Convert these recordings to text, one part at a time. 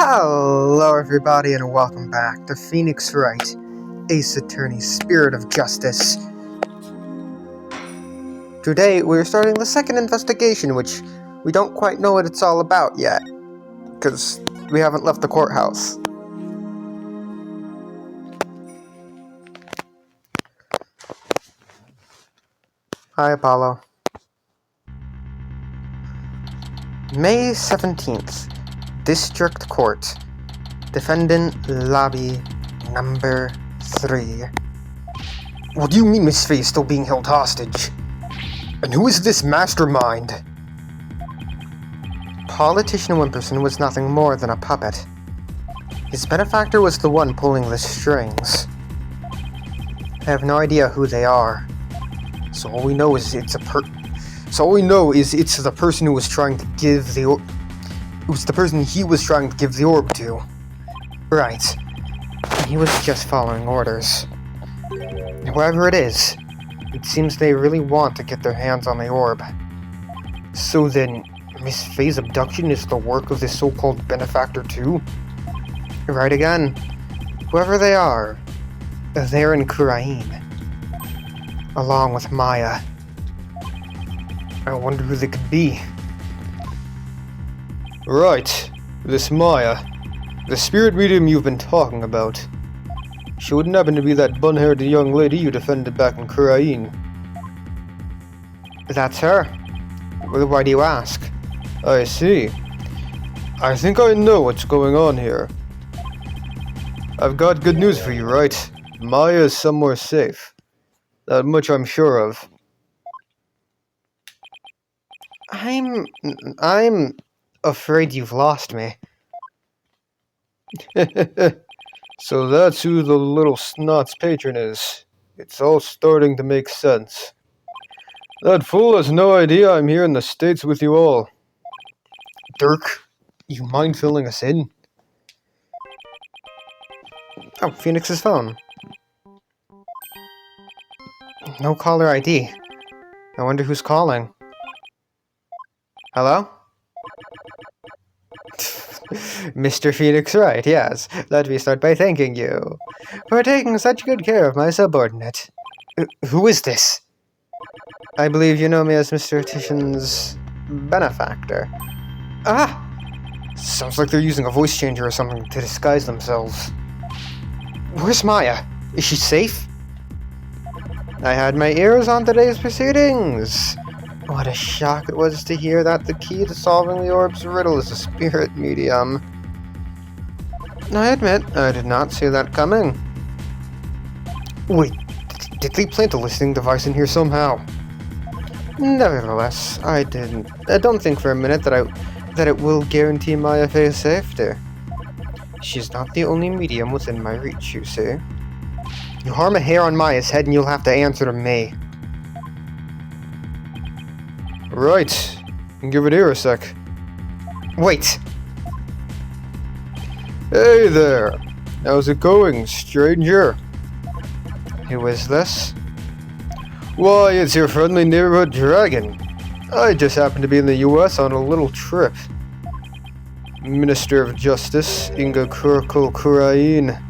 Hello everybody and welcome back to Phoenix Wright, Ace Attorney Spirit of Justice. Today we're starting the second investigation, which we don't quite know what it's all about yet, because we haven't left the courthouse. Hi Apollo. May 17th, District Court. Defendant Lobby Number 3. What do you mean Miss Faye is still being held hostage? And who is this mastermind? Politician Wimperson was nothing more than a puppet. His benefactor was the one pulling the strings. I have no idea who they are. So all we know is it's the person who was trying to give the orb. It was the person he was trying to give the orb to. Right. He was just following orders. Whoever it is, it seems they really want to get their hands on the orb. So then, Miss Faye's abduction is the work of this so-called benefactor too? Right again. Whoever they are, they're in Kurain. Along with Maya. I wonder who they could be. Right. This Maya. The spirit medium you've been talking about. She wouldn't happen to be that bun-haired young lady you defended back in Kurain. That's her. Why do you ask? I see. I think I know what's going on here. I've got good news for you, right? Maya is somewhere safe. That much I'm sure of. I'm afraid you've lost me. So that's who the little snot's patron is. It's all starting to make sense. That fool has no idea I'm here in the States with you all. Dirk, you mind filling us in? Oh, Phoenix's phone. No caller ID. I wonder who's calling. Hello? Mr. Phoenix Wright, yes. Let me start by thanking you for taking such good care of my subordinate. Who is this? I believe you know me as Mr. Titian's benefactor. Ah! Sounds like they're using a voice changer or something to disguise themselves. Where's Maya? Is she safe? I had my ears on today's proceedings. What a shock it was to hear that the key to solving the orb's riddle is a spirit medium. I admit, I did not see that coming. Wait, did they plant a listening device in here somehow? Nevertheless, I don't think for a minute that it will guarantee Maya Faye's safety. She's not the only medium within my reach, you see. You harm a hair on Maya's head and you'll have to answer to me. Right. Give it here a sec. Wait. Hey there. How's it going, stranger? Who is this? Why, it's your friendly neighborhood dragon. I just happened to be in the US on a little trip. Minister of Justice, Inga Kurain.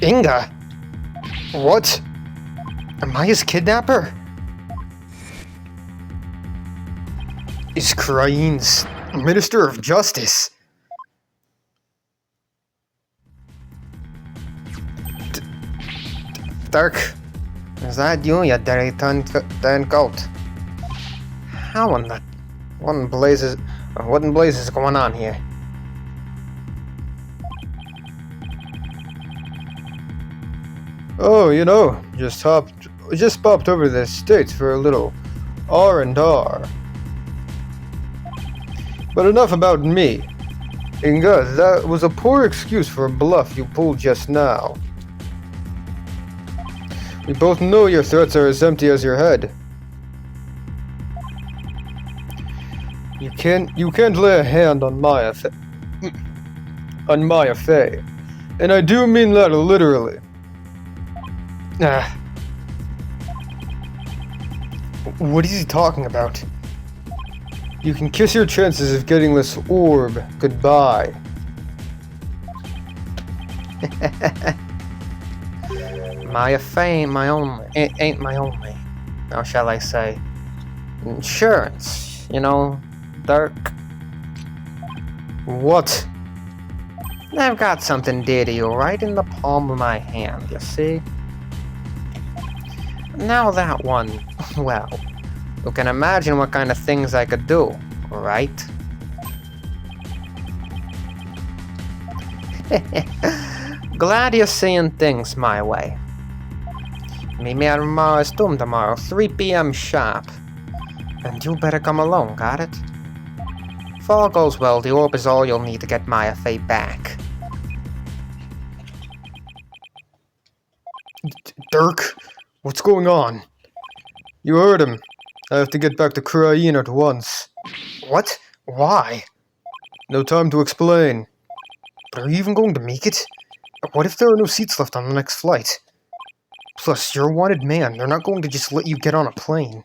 Inga? What? Am I his kidnapper? Is Kurain's Minister of Justice? Dirk, is that you dirty turncoat? How in the... what in blazes is going on here? Oh, you know, just popped over to the States for a little R&R. But enough about me. Inga, that was a poor excuse for a bluff you pulled just now. We both know your threats are as empty as your head. You can't lay a hand on Maya Faye. And I do mean that literally. What is he talking about? You can kiss your chances of getting this orb goodbye. My fame, ain't my only. How shall I say? Insurance, you know, Dirk. What? I've got something dear to you right in the palm of my hand, you see? Now that one, well, you can imagine what kind of things I could do, right? Glad you're seeing things my way. Meet me at Mara's tomb tomorrow, 3 p.m. sharp. And you better come along, got it? If all goes well, the orb is all you'll need to get Maya Fey back. Dirk, what's going on? You heard him. I have to get back to Krayin at once. What? Why? No time to explain. But are you even going to make it? What if there are no seats left on the next flight? Plus, you're a wanted man. They're not going to just let you get on a plane.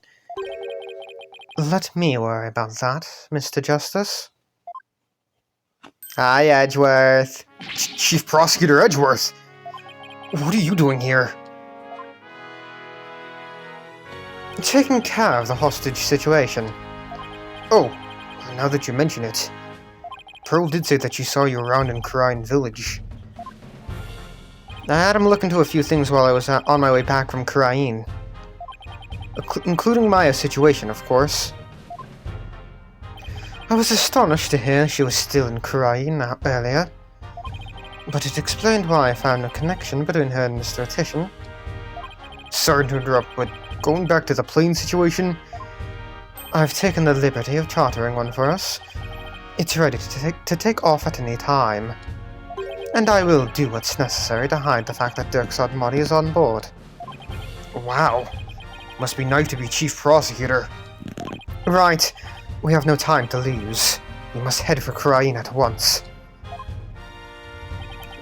Let me worry about that, Mr. Justice. Hi, Edgeworth. Chief Prosecutor Edgeworth! What are you doing here? Taking care of the hostage situation. Oh, now that you mention it. Pearl did say that she saw you around in Krayin Village. I had him look into a few things while I was on my way back from Krayin. Including Maya's situation, of course. I was astonished to hear she was still in Krayin earlier. But it explained why I found a connection between her and Mr. Titian. Sorry to interrupt, but going back to the plane situation, I've taken the liberty of chartering one for us. It's ready to take off at any time. And I will do what's necessary to hide the fact that Dirk's odd body is on board. Wow. Must be nice to be Chief Prosecutor. Right. We have no time to lose. We must head for Krayin at once.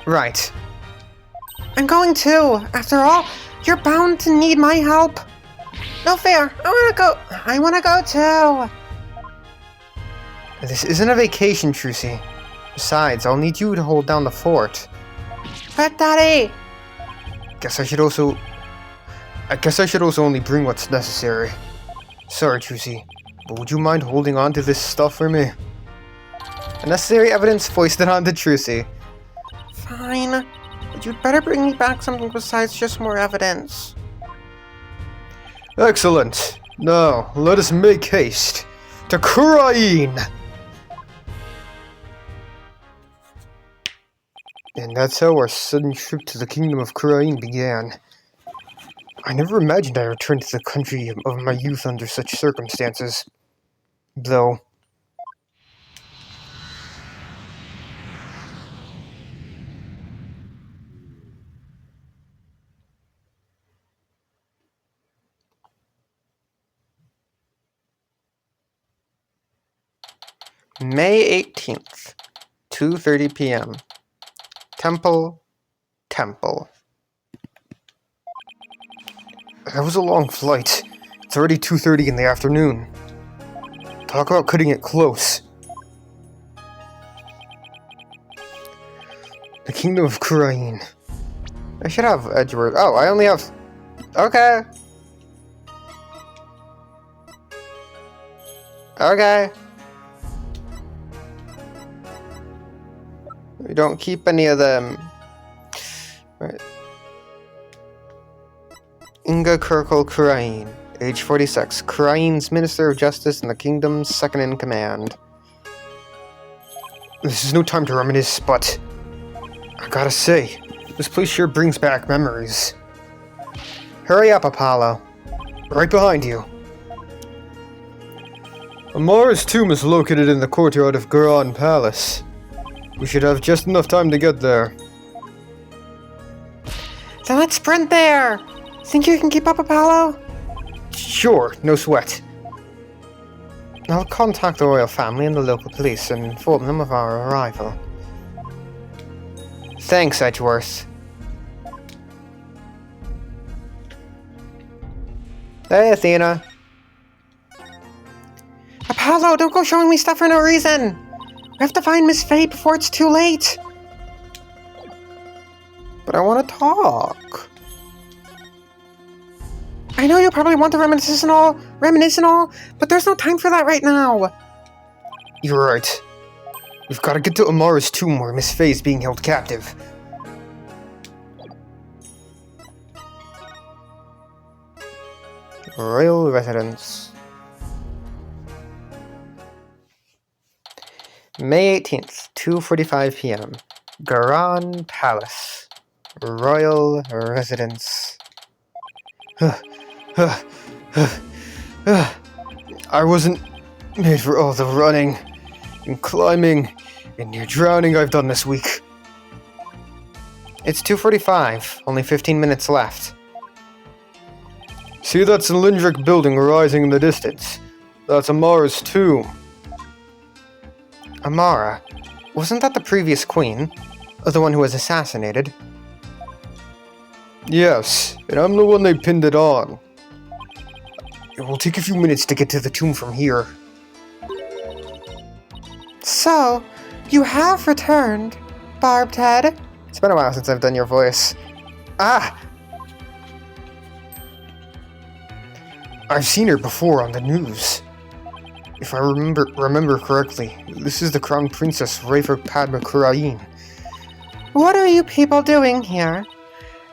Right. I'm going too. After all, you're bound to need my help. No fair. I wanna go too. This isn't a vacation, Trucy. Besides, I'll need you to hold down the fort. But Daddy! I guess I should also only bring what's necessary. Sorry, Trucy, but would you mind holding on to this stuff for me? Unnecessary evidence foisted onto Trucy. Fine, but you'd better bring me back something besides just more evidence. Excellent. Now, let us make haste to Krayin! And that's how our sudden trip to the kingdom of Krayin began. I never imagined I returned to the country of my youth under such circumstances. Though... May 18th, 2:30 p.m. Temple. That was a long flight. It's already 2:30 in the afternoon. Talk about cutting it close. The Kingdom of Krayin. I should have Edgeworth. Oh, I only have... Okay. Okay. We don't keep any of them. Right. Inga Kirkle Krayin, age 46, Krayin's Minister of Justice and the Kingdom's second in command. This is no time to reminisce, but I gotta say, this place sure brings back memories. Hurry up, Apollo. Right behind you. Amara's tomb is located in the courtyard of Guran Palace. We should have just enough time to get there. Then let's sprint there! Think you can keep up, Apollo? Sure, no sweat. I'll contact the royal family and the local police and inform them of our arrival. Thanks, Edgeworth. Hey, Athena. Apollo, don't go showing me stuff for no reason! We have to find Miss Fey before it's too late! But I want to talk. I know you probably want to reminisce and all, but there's no time for that right now. You're right. We've got to get to Amara's tomb where Miss Faye's being held captive. Royal residence. May 18th, 2:45 p.m. Garan Palace. Royal residence. I wasn't made for all the running and climbing and near drowning I've done this week. It's 2:45, only 15 minutes left. See that cylindric building rising in the distance? That's Amara's tomb. Amara? Wasn't that the previous queen? The one who was assassinated? Yes, and I'm the one they pinned it on. It will take a few minutes to get to the tomb from here. So, you have returned, Barbed Head. It's been a while since I've done your voice. Ah! I've seen her before on the news. If I remember correctly, this is the Crown Princess Rafer Padma Kurain. What are you people doing here?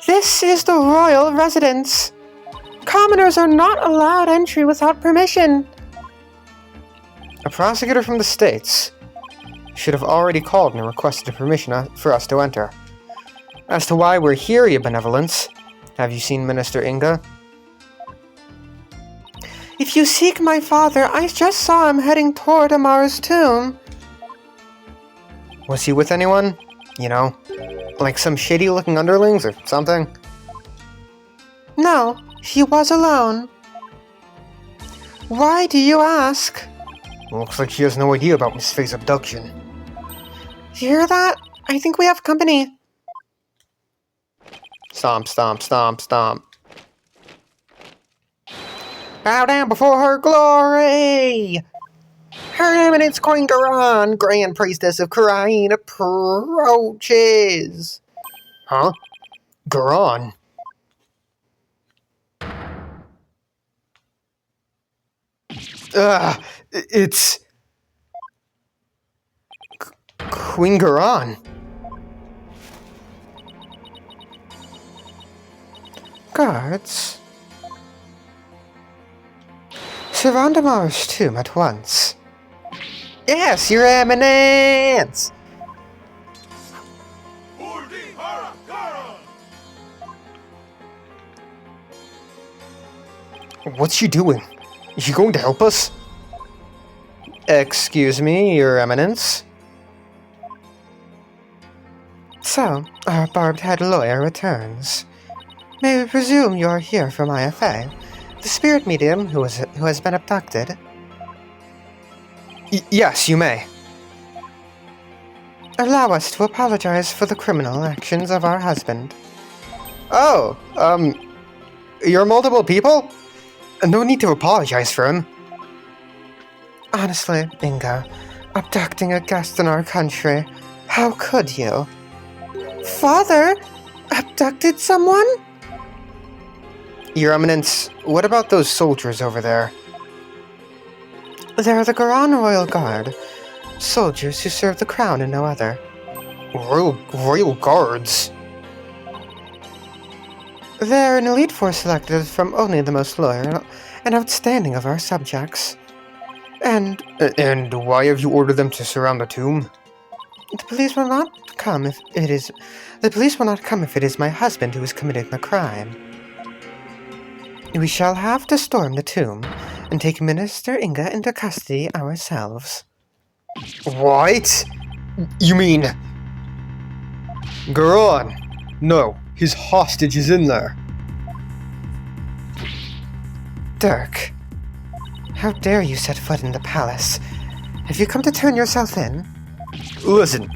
This is the royal residence. Commoners are not allowed entry without permission. A prosecutor from the States should have already called and requested permission for us to enter. As to why we're here, your benevolence, have you seen Minister Inga? If you seek my father, I just saw him heading toward Amara's tomb. Was he with anyone? You know, like some shady-looking underlings or something? No, he was alone. Why do you ask? Looks like she has no idea about Miss Faye's abduction. You hear that? I think we have company. Stomp, stomp, stomp, stomp. Bow down before her glory! Her Eminence Queen Garan, Grand Priestess of Kurain, approaches. Huh? Garan? It's... Queen Garan. Guards, surround Amara's tomb at once. Yes, Your Eminence! What's she doing? Is she going to help us? Excuse me, Your Eminence. So, our barbed-head lawyer returns. May we presume you are here from IFA, the spirit medium who has been abducted? Yes, you may. Allow us to apologize for the criminal actions of our husband. Oh, you're multiple people? No need to apologize for him. Honestly, Inga, abducting a guest in our country, how could you? Father? Abducted someone? Your Eminence, what about those soldiers over there? They're the Garan Royal Guard, soldiers who serve the crown and no other. Royal Guards? They're an elite force selected from only the most loyal and outstanding of our subjects. And why have you ordered them to surround the tomb? The police will not come if it is my husband who has committed the crime. We shall have to storm the tomb and take Minister Inga into custody ourselves. What? You mean... Garan? No, his hostage is in there. Dirk, how dare you set foot in the palace? Have you come to turn yourself in? Listen,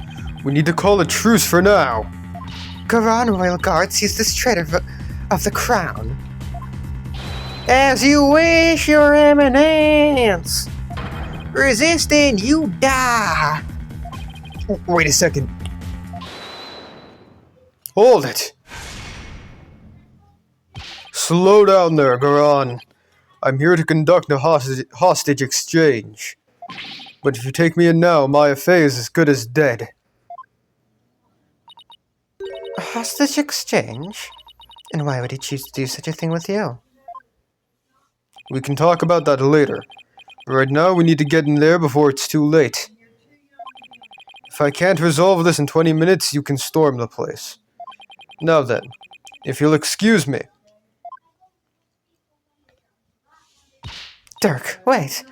we need to call a truce for now. Garan Royal Guard sees this traitor of the crown. As you wish, Your Eminence. Resist and you die. Wait a second. Hold it! Slow down there, Garan. I'm here to conduct a hostage exchange. But if you take me in now, Maya Fey is as good as dead. A hostage exchange? And why would he choose to do such a thing with you? We can talk about that later. But right now, we need to get in there before it's too late. If I can't resolve this in 20 minutes, you can storm the place. Now then, if you'll excuse me. Dirk, wait!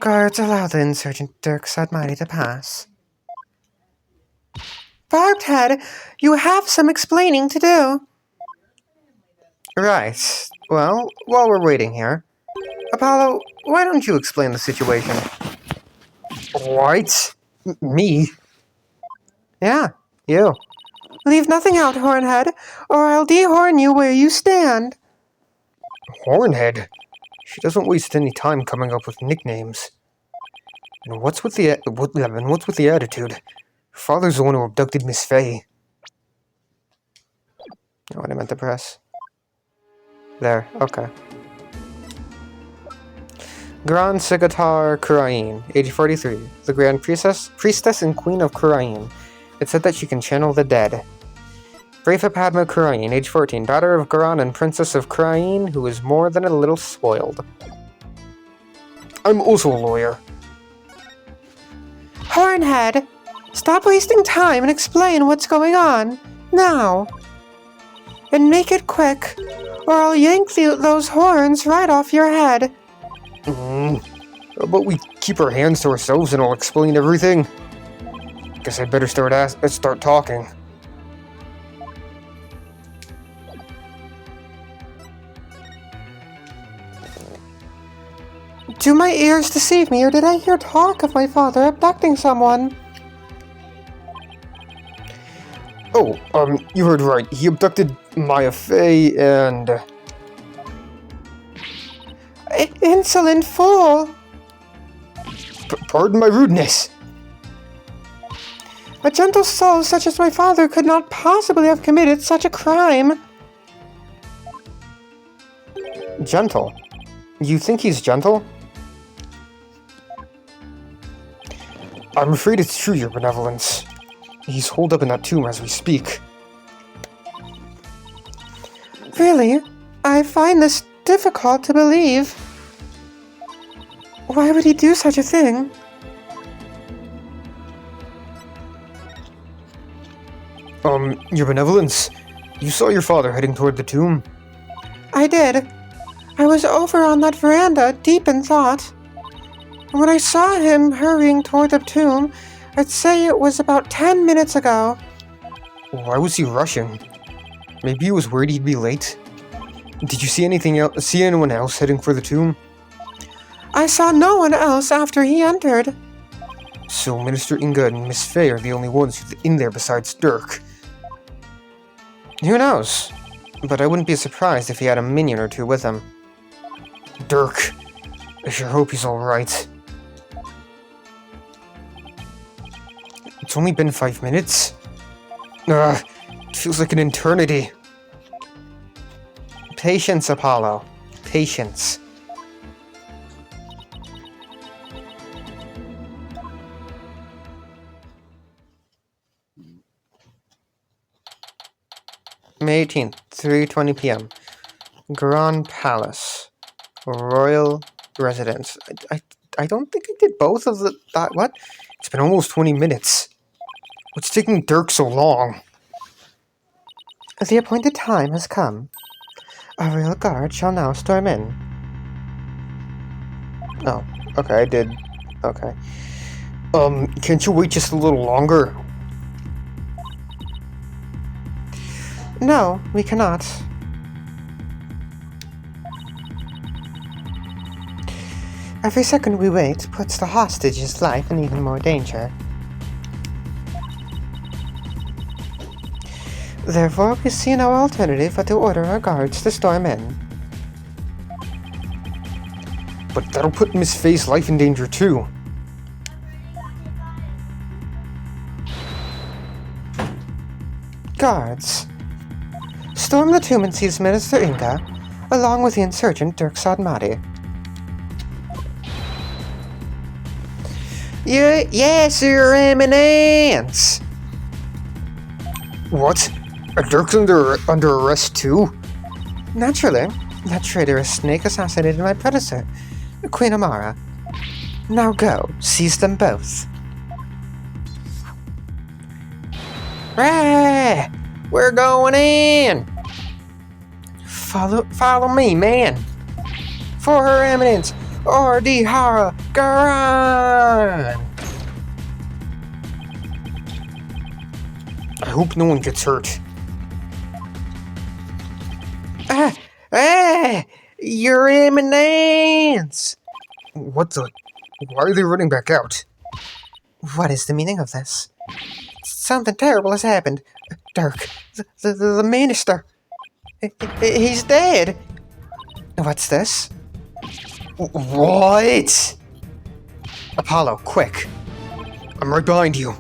Guards, allow the insurgent Dirk Sadmighty to pass. Barbed Head, you have some explaining to do. Right. Well, while we're waiting here, Apollo, why don't you explain the situation? What? Me? Yeah. You. Leave nothing out, Hornhead, or I'll dehorn you where you stand. Hornhead? She doesn't waste any time coming up with nicknames. And what's with the attitude? Her father's the one who abducted Miss Fey. Oh, what I meant to press. There, okay. Grand Sigatar Kurain, age 43, the Grand Priestess and Queen of Kurain. It's said that she can channel the dead. Brava Padma Kurain, age 14, daughter of Garan and Princess of Kurain, who is more than a little spoiled. I'm also a lawyer. Hornhead, stop wasting time and explain what's going on. Now. And make it quick, or I'll yank those horns right off your head. But we keep our hands to ourselves and I'll explain everything. Guess I'd better start talking. Do my ears deceive me, or did I hear talk of my father abducting someone? Oh, you heard right. He abducted Maya Fey and... Insolent fool! Pardon my rudeness. A gentle soul such as my father could not possibly have committed such a crime. Gentle? You think he's gentle? I'm afraid it's true, Your Benevolence. He's holed up in that tomb as we speak. Really? I find this difficult to believe. Why would he do such a thing? Your Benevolence, you saw your father heading toward the tomb? I did. I was over on that veranda, deep in thought. And when I saw him hurrying toward the tomb, I'd say it was about 10 minutes ago. Why was he rushing? Maybe he was worried he'd be late? Did you see anyone else heading for the tomb? I saw no one else after he entered. So Minister Inga and Miss Fey are the only ones in there besides Dirk. Who knows? But I wouldn't be surprised if he had a minion or two with him. Dirk. I sure hope he's alright. It's only been 5 minutes? It feels like an eternity. Patience, Apollo. Patience. May 18th, 3:20 p.m. Grand Palace. Royal Residence. I don't think I did both of that. What? It's been almost 20 minutes. What's taking Dirk so long? The appointed time has come. A royal guard shall now storm in. Oh, okay, I did. Okay. Can't you wait just a little longer? No, we cannot. Every second we wait puts the hostage's life in even more danger. Therefore, we see no alternative but to order our guards to storm in. But that'll put Miss Fey's life in danger too. Guards, storm the tomb and seize Minister Inga, along with the insurgent Dirk Sadmati. Yes, Your Eminence! What? Are Dirk's under arrest too? Naturally, that traitorous snake assassinated my predecessor, Queen Amara. Now go, seize them both. Right, we're going in! Follow me, man! For Her Eminence, Ordihara Garan! I hope no one gets hurt. Your Eminence! What the? Why are they running back out? What is the meaning of this? Something terrible has happened. Dirk, the minister. He's dead. What's this? What? Apollo, quick. I'm right behind you.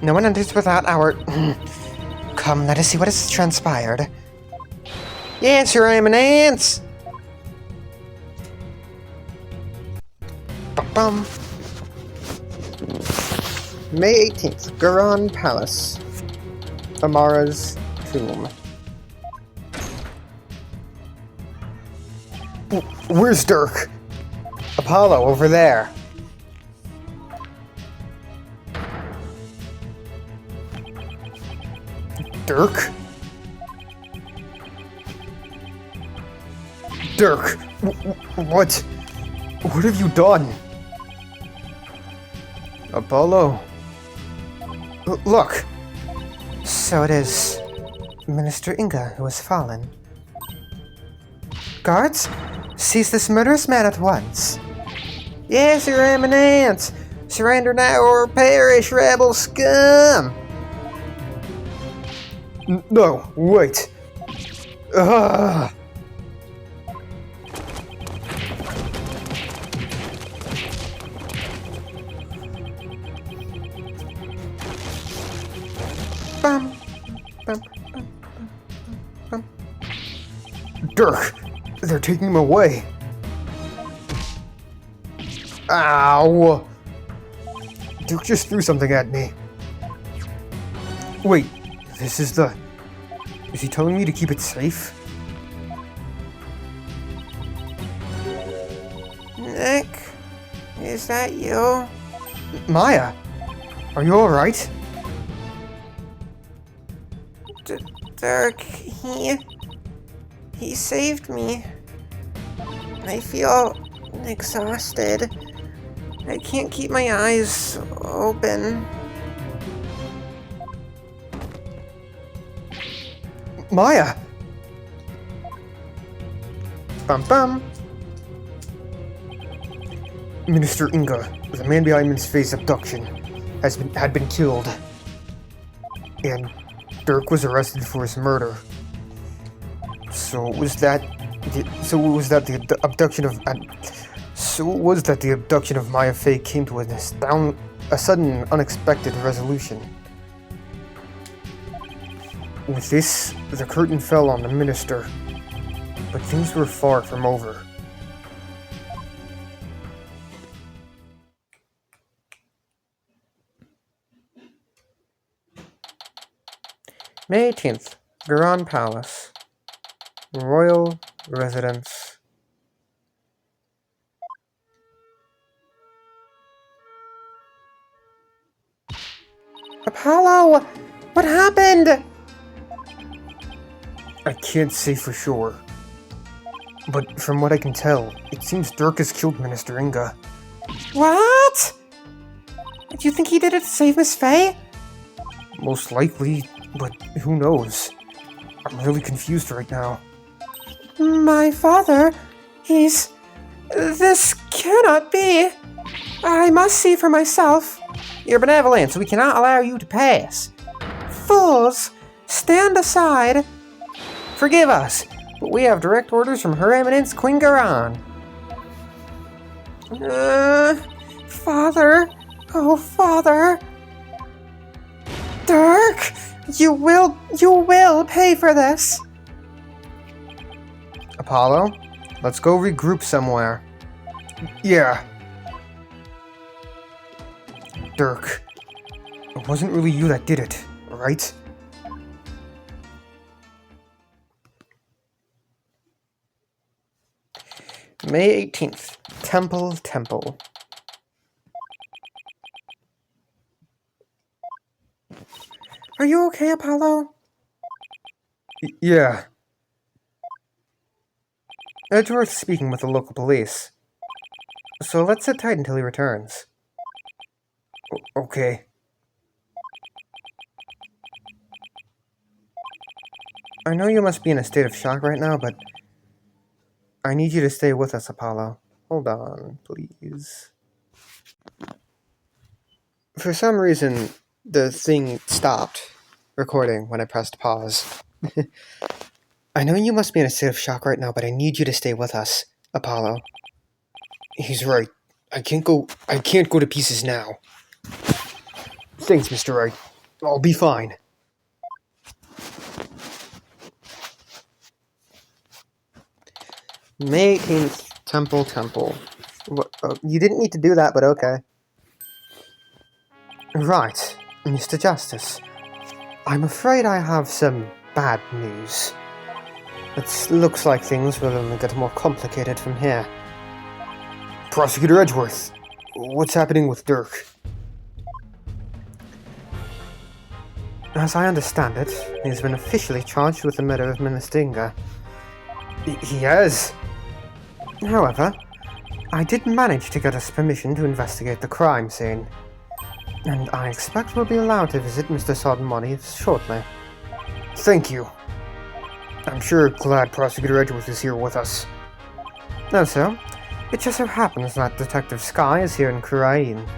No one enters without our... Come, let us see what has transpired. Yes, Your Eminence! Bum. May 18th, Garan Palace. Amara's tomb. Where's Dirk? Apollo, over there. Dirk? Dirk! What? What have you done? Apollo? Look! So it is Minister Inga who has fallen. Guards, seize this murderous man at once. Yes, Your Eminence! Surrender now or perish, rebel scum! No, wait. Ah! Bum, bum, bum. Dirk! They're taking him away. Ow! Dirk just threw something at me. Wait, this is the... Is he telling me to keep it safe? Nick, is that you? Maya! Are you alright? Dirk, he saved me. I feel exhausted. I can't keep my eyes open. Maya! Bum bum. Minister Inga, the man behind Min's Face abduction, had been killed. And Dirk was arrested for his murder. So it was that the abduction of Maya Fey came to a sudden, unexpected resolution. With this, the curtain fell on the minister, but things were far from over. May 18th, Garan Palace. Royal Residence. Apollo! What happened? I can't say for sure, but from what I can tell, it seems Dirk has killed Minister Inga. What? Do you think he did it to save Miss Fey? Most likely, but who knows? I'm really confused right now. My father, this cannot be. I must see for myself. Your benevolence, we cannot allow you to pass. Fools, stand aside. Forgive us, but we have direct orders from Her Eminence Queen Garan. Father, oh father. You will pay for this! Apollo, let's go regroup somewhere. Yeah. Dirk, it wasn't really you that did it, right? May 18th. Temple. Are you okay, Apollo? Yeah. Edgeworth's speaking with the local police. So let's sit tight until he returns. Okay. I know you must be in a state of shock right now, but I need you to stay with us, Apollo. Hold on, please. For some reason, the thing stopped recording when I pressed pause. I know you must be in a state of shock right now, but I need you to stay with us, Apollo. He's right. I can't go to pieces now. Thanks, Mr. Wright. I'll be fine. May 18th, Temple. What, you didn't need to do that, but okay. Right, Mr. Justice. I'm afraid I have some bad news. It looks like things will only get more complicated from here. Prosecutor Edgeworth, what's happening with Dirk? As I understand it, he's been officially charged with the murder of Ministinga. He has? However, I did manage to get us permission to investigate the crime scene, and I expect we'll be allowed to visit Mr. Soddenmoney shortly. Thank you. I'm sure glad Prosecutor Edgeworth is here with us. Also, it just so happens that Detective Skye is here in Kurain,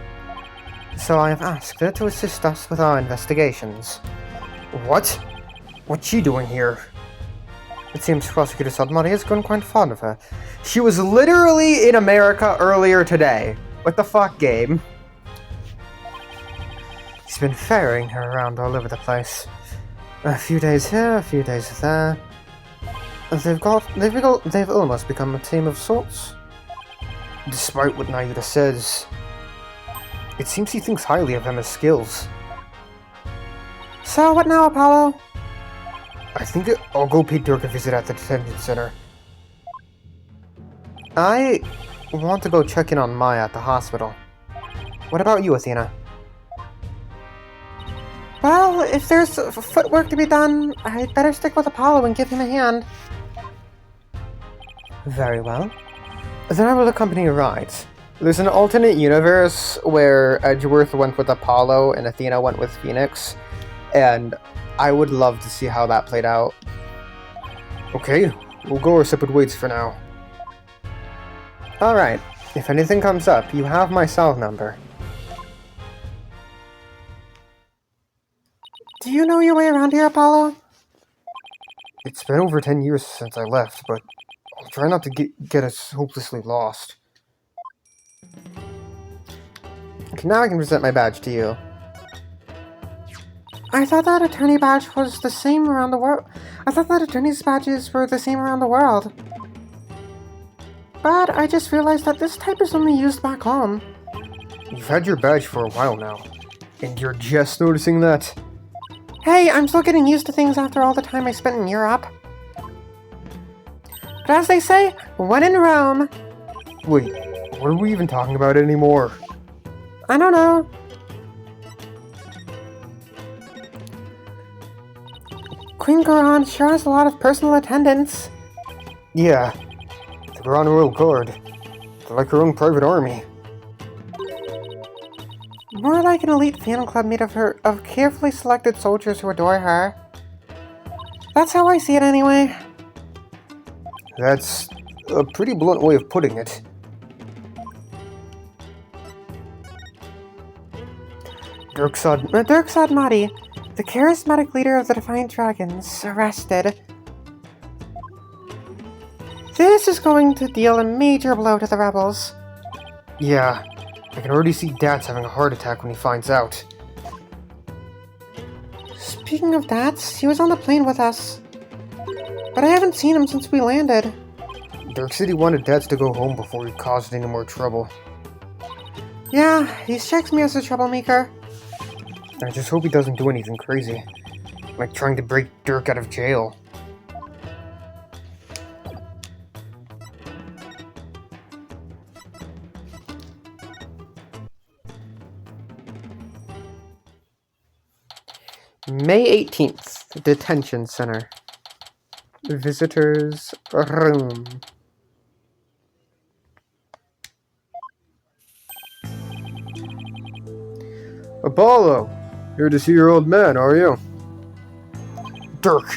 so I have asked her to assist us with our investigations. What? What's she doing here? It seems Prosecutor Sodmoney has grown quite fond of her. She was literally in America earlier today. What the fuck, game? He's been ferrying her around all over the place. A few days here, a few days there. They've almost become a team of sorts. Despite what Naida says, it seems he thinks highly of Emma's skills. So what now, Apollo? I think I'll go pay Dirk a visit at the detention center. I want to go check in on Maya at the hospital. What about you, Athena? Well, if there's footwork to be done, I'd better stick with Apollo and give him a hand. Very well. Then I will accompany you right. There's an alternate universe where Edgeworth went with Apollo and Athena went with Phoenix, and I would love to see how that played out. Okay, we'll go our separate ways for now. Alright, if anything comes up, you have my cell number. Do you know your way around here, Apollo? It's been over 10 years since I left, but I'll try not to get us hopelessly lost. Okay, now I can present my badge to you. I thought that attorney badge was the same around the world. I thought that attorney's badges were the same around the world. But I just realized that this type is only used back home. You've had your badge for a while now, and you're just noticing that? Hey, I'm still getting used to things after all the time I spent in Europe. But as they say, when in Rome... Wait, what are we even talking about anymore? I don't know. Queen Goran sure has a lot of personal attendants. Yeah, the Goran Royal Guard. They're like her own private army. More like an elite fan club made of carefully selected soldiers who adore her. That's how I see it anyway. That's a pretty blunt way of putting it. Dirk Sodmati, the charismatic leader of the Defiant Dragons, arrested. This is going to deal a major blow to the rebels. Yeah, I can already see Dad's having a heart attack when he finds out. Speaking of that, he was on the plane with us. But I haven't seen him since we landed. Dirk said he wanted Dads to go home before he caused any more trouble. Yeah, he strikes me as a troublemaker. I just hope he doesn't do anything crazy. Like trying to break Dirk out of jail. May 18th, Detention Center. Visitor's room. Apollo! Here to see your old man, are you? Dirk!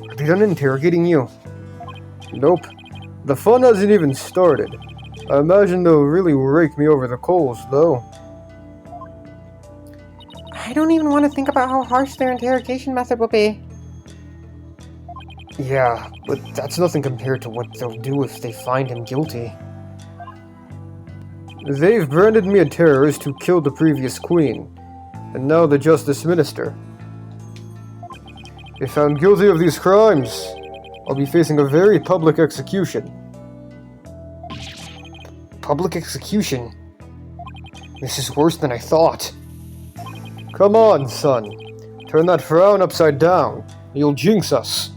Have they done interrogating you? Nope. The fun hasn't even started. I imagine they'll really rake me over the coals, though. I don't even want to think about how harsh their interrogation method will be. Yeah, but that's nothing compared to what they'll do if they find him guilty. They've branded me a terrorist who killed the previous queen, and now the Justice Minister. If found guilty of these crimes, I'll be facing a very public execution. Public execution? This is worse than I thought. Come on, son. Turn that frown upside down. You'll jinx us.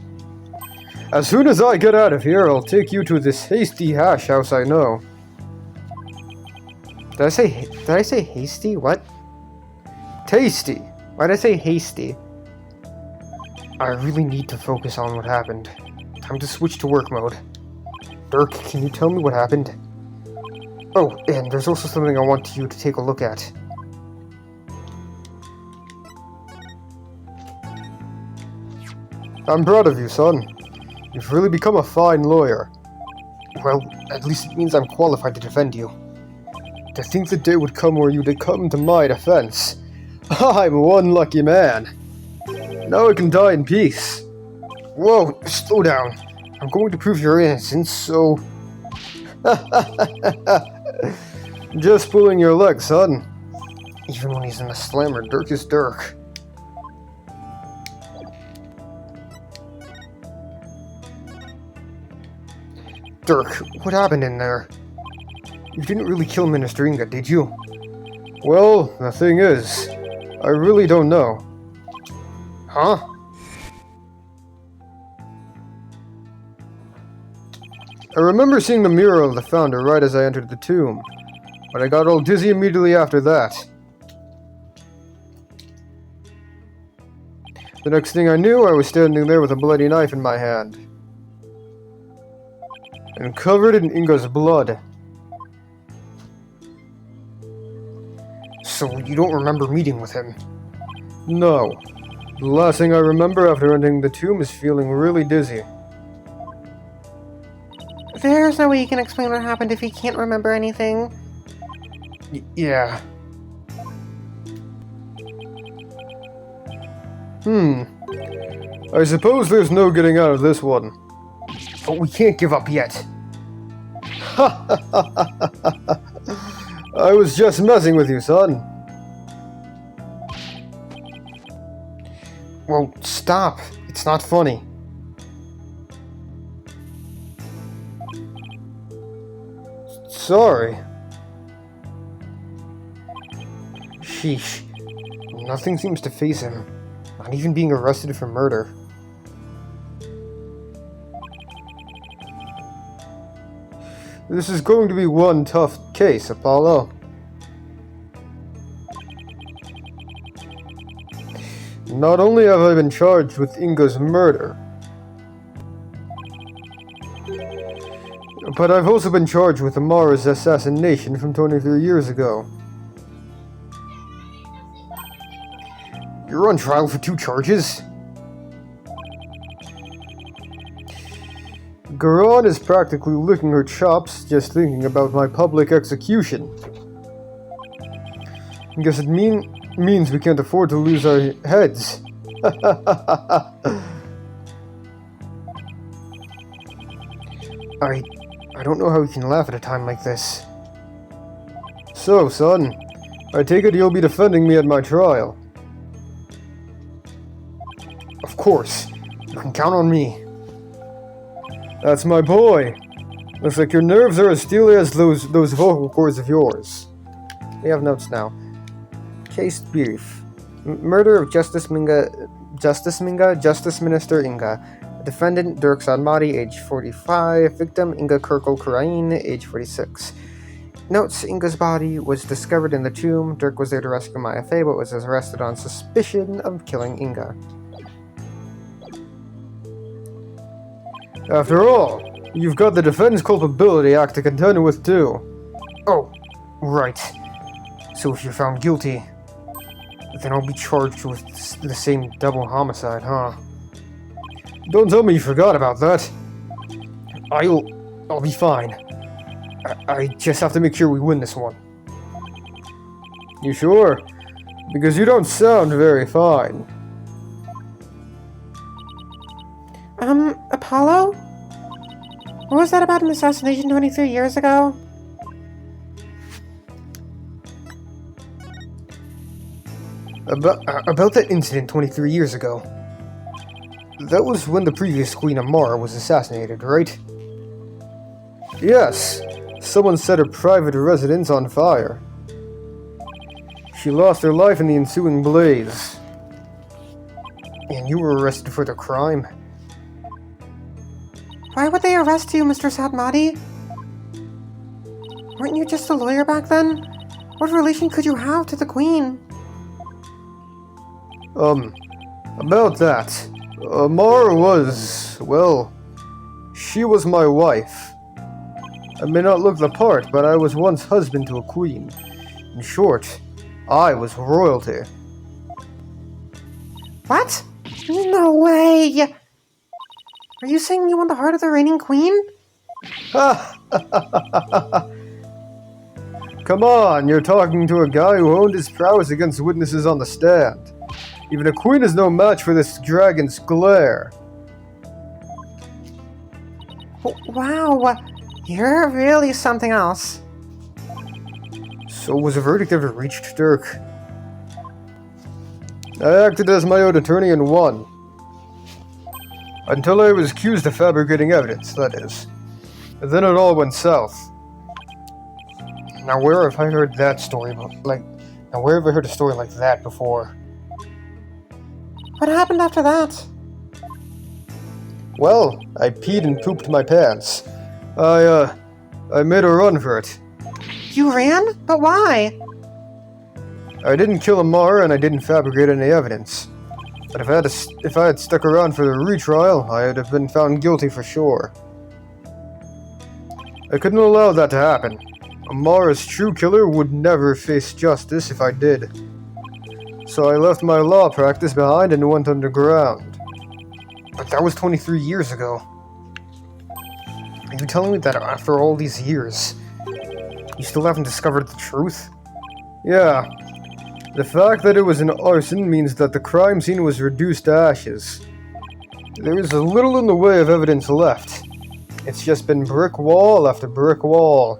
As soon as I get out of here, I'll take you to this hasty hash house I know. Did I say hasty? What? Tasty. Why did I say hasty? I really need to focus on what happened. Time to switch to work mode. Dirk, can you tell me what happened? Oh, and there's also something I want you to take a look at. I'm proud of you, son. You've really become a fine lawyer. Well, at least it means I'm qualified to defend you. To think the day would come where you'd come to my defense. I'm one lucky man. Now I can die in peace. Whoa, slow down. I'm going to prove your innocence, so... Just pulling your leg, son. Even when he's in a slammer, Dirk is Dirk. Dirk, what happened in there? You didn't really kill Minister Inga, did you? Well, the thing is, I really don't know. Huh? I remember seeing the mural of the founder right as I entered the tomb, but I got all dizzy immediately after that. The next thing I knew, I was standing there with a bloody knife in my hand. And covered in Inga's blood. So you don't remember meeting with him? No. The last thing I remember after entering the tomb is feeling really dizzy. There's no way you can explain what happened if you can't remember anything. Yeah. I suppose there's no getting out of this one. But we can't give up yet. I was just messing with you, son. Well, stop. It's not funny. Sorry. Sheesh. Nothing seems to faze him. Not even being arrested for murder. This is going to be one tough case, Apollo. Not only have I been charged with Inga's murder, but I've also been charged with Amara's assassination from 23 years ago. You're on trial for 2 charges? Garon is practically licking her chops just thinking about my public execution. I guess it means we can't afford to lose our heads. I don't know how we can laugh at a time like this. So, son, I take it you'll be defending me at my trial. course. You can count on me. That's my boy. Looks like your nerves are as steely as those vocal cords of yours. We have notes now. Case brief. Murder of Justice Minister Inga. Defendant Dirk Sadmati, age 45. Victim Inga Kirkle Kurain, age 46. Notes: Inga's body was discovered in the tomb. Dirk was there to rescue Maya Fey, but was arrested on suspicion of killing Inga. After all, you've got the Defense Culpability Act to contend with too. Oh, right. So if you're found guilty, then I'll be charged with the same double homicide, huh? Don't tell me you forgot about that. I'll be fine. I just have to make sure we win this one. You sure? Because you don't sound very fine. Apollo? What was that about an assassination 23 years ago? About that incident 23 years ago. That was when the previous Queen Amara was assassinated, right? Yes. Someone set her private residence on fire. She lost her life in the ensuing blaze. And you were arrested for the crime. Why would they arrest you, Mr. Sadmati? Weren't you just a lawyer back then? What relation could you have to the Queen? About that. Amara was, well, she was my wife. I may not look the part, but I was once husband to a queen. In short, I was royalty. What? No way! Are you saying you want the heart of the reigning queen? Come on, you're talking to a guy who honed his prowess against witnesses on the stand. Even a queen is no match for this dragon's glare. Wow, you're really something else. So was a verdict ever reached, Dirk? I acted as my own attorney and won. Until I was accused of fabricating evidence, that is. And then it all went south. Now where have I heard that story, where have I heard a story like that before? What happened after that? Well, I peed and pooped my pants. I made a run for it. You ran? But why? I didn't kill Amar and I didn't fabricate any evidence. But if I had stuck around for the retrial, I would have been found guilty for sure. I couldn't allow that to happen. Amara's true killer would never face justice if I did. So I left my law practice behind and went underground. But that was 23 years ago. Are you telling me that after all these years, you still haven't discovered the truth? Yeah. The fact that it was an arson means that the crime scene was reduced to ashes. There is little in the way of evidence left. It's just been brick wall after brick wall.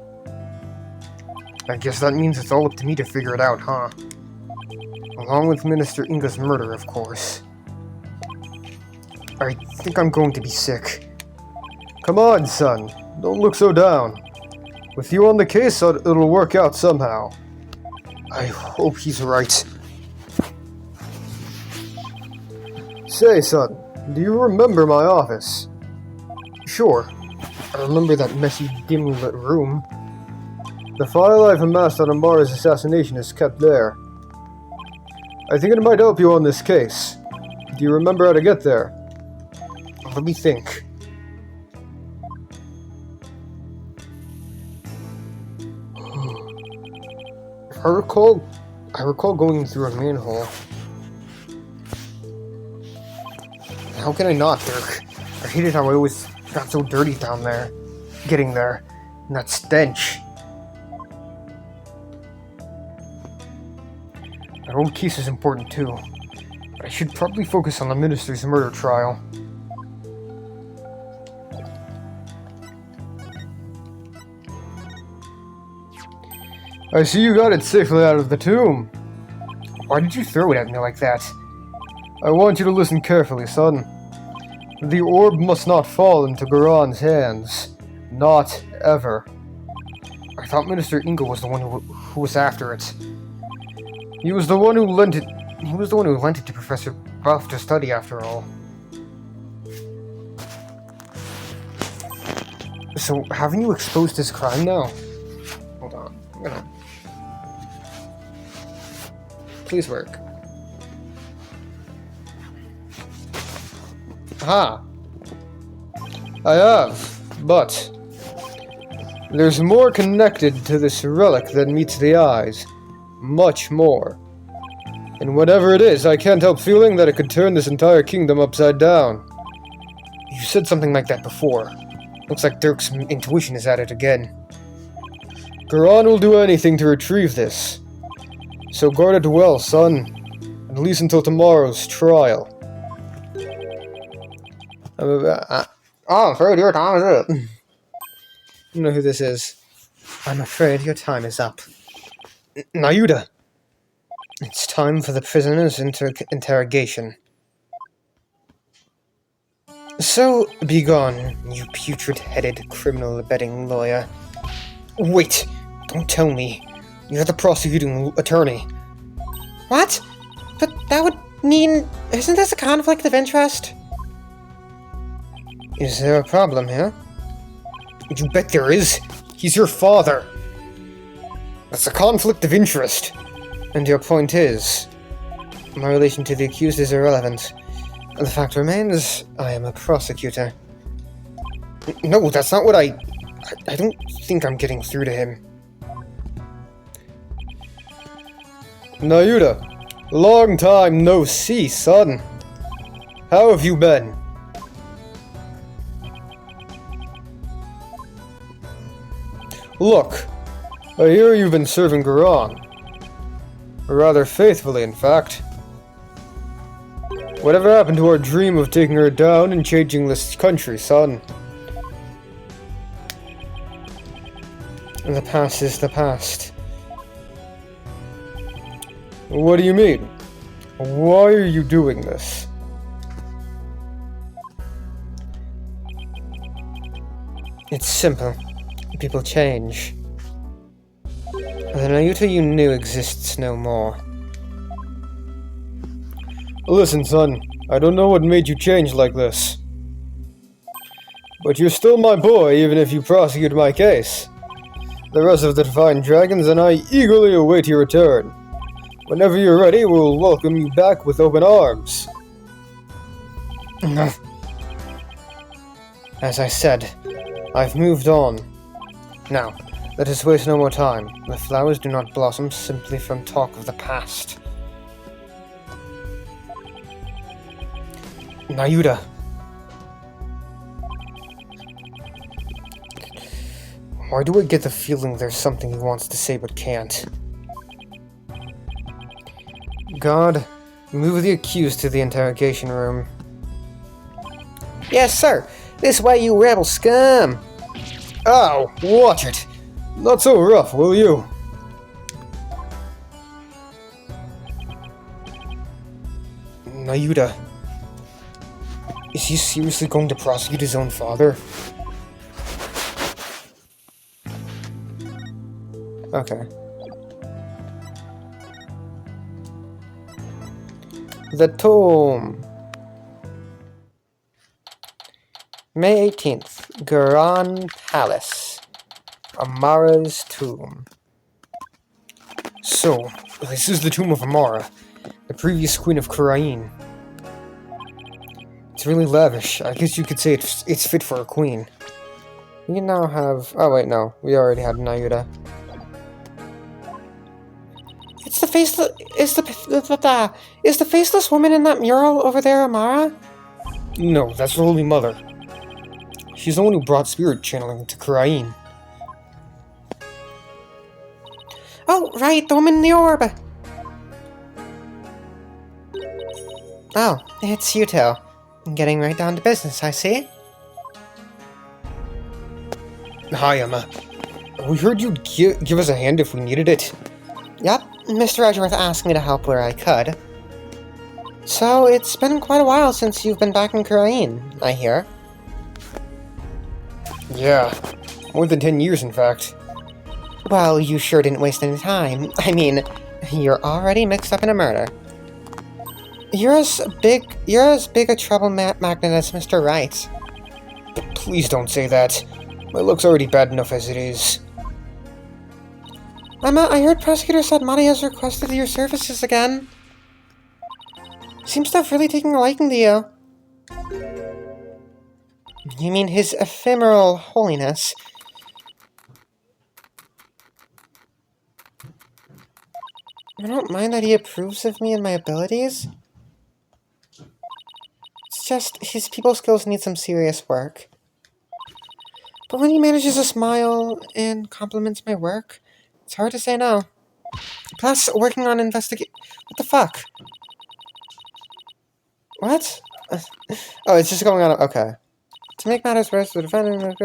I guess that means it's all up to me to figure it out, huh? Along with Minister Inga's murder, of course. I think I'm going to be sick. Come on, son. Don't look so down. With you on the case, it'll work out somehow. I hope he's right. Say, son, do you remember my office? Sure. I remember that messy, dimly lit room. The file I've amassed on Amara's assassination is kept there. I think it might help you on this case. Do you remember how to get there? Let me think. I recall going through a manhole. How can I not, Dirk? I hated how I always got so dirty down there. Getting there. And that stench. That old case is important too. But I should probably focus on the minister's murder trial. I see you got it safely out of the tomb. Why did you throw it at me like that? I want you to listen carefully, son. The orb must not fall into Garon's hands. Not ever. I thought Minister Ingo was the one who was after it. He was the one who lent it. He was the one who lent it to Professor Buff to study, after all. So, haven't you exposed his crime now? Hold on. I'm gonna... Please work. Aha! I have, but... there's more connected to this relic than meets the eyes. Much more. And whatever it is, I can't help feeling that it could turn this entire kingdom upside down. You said something like that before. Looks like Dirk's intuition is at it again. Garon will do anything to retrieve this. So guard it well, son. At least until tomorrow's trial. I'm afraid your time is up. You know who this is. I'm afraid your time is up. Nayuda! It's time for the prisoner's interrogation. So, begone, you putrid-headed criminal abetting lawyer. Wait! Don't tell me. You're the prosecuting attorney. What? But that would mean... isn't this a conflict of interest? Is there a problem here? You bet there is. He's your father. That's a conflict of interest. And your point is? My relation to the accused is irrelevant. The fact remains, I am a prosecutor. No, that's not what I don't think I'm getting through to him. Nayuda, long time no see, son. How have you been? Look, I hear you've been serving Garon. Rather faithfully, in fact. Whatever happened to our dream of taking her down and changing this country, son? The past is the past. What do you mean? Why are you doing this? It's simple. People change. The Nayuta you knew exists no more. Listen, son, I don't know what made you change like this. But you're still my boy, even if you prosecute my case. The rest of the Divine Dragons and I eagerly await your return. Whenever you're ready, we'll welcome you back with open arms. As I said, I've moved on. Now, let us waste no more time. The flowers do not blossom simply from talk of the past. Nayuda. Why do I get the feeling there's something he wants to say but can't? God, move the accused to the interrogation room. Yes, sir. This way, you rebel scum. Ow, watch it. Not so rough, will you? Nayuda. Is he seriously going to prosecute his own father? Okay. The tomb. May 18th. Garon Palace. Amara's tomb. So, this is the tomb of Amara, the previous queen of Kurain. It's really lavish. I guess you could say it's fit for a queen. We now have... oh wait, no. We already had Nayuda. It's the faceless... Is the faceless woman in that mural over there Amara? No, that's the Holy Mother. She's the one who brought spirit channeling to Kurain. Oh, right, the woman in the orb. Oh, it's you two. Getting right down to business, I see. Hi, Emma. We heard you'd give us a hand if we needed it. Yep, Mr. Edgeworth asked me to help where I could. So, it's been quite a while since you've been back in Karain, I hear. Yeah, more than 10 years, in fact. Well, you sure didn't waste any time. I mean, you're already mixed up in a murder. You're as big a trouble magnet as Mr. Wright. Please don't say that. My luck's already bad enough as it is. I heard Prosecutor said Monty has requested your services again. Seems to have really taken a liking to you. You mean his ephemeral holiness? I don't mind that he approves of me and my abilities. It's just his people skills need some serious work. But when he manages to smile and compliments my work, it's hard to say no. Plus, working on What the fuck? What? Oh, it's just going on. Okay. To make matters worse, the defendant.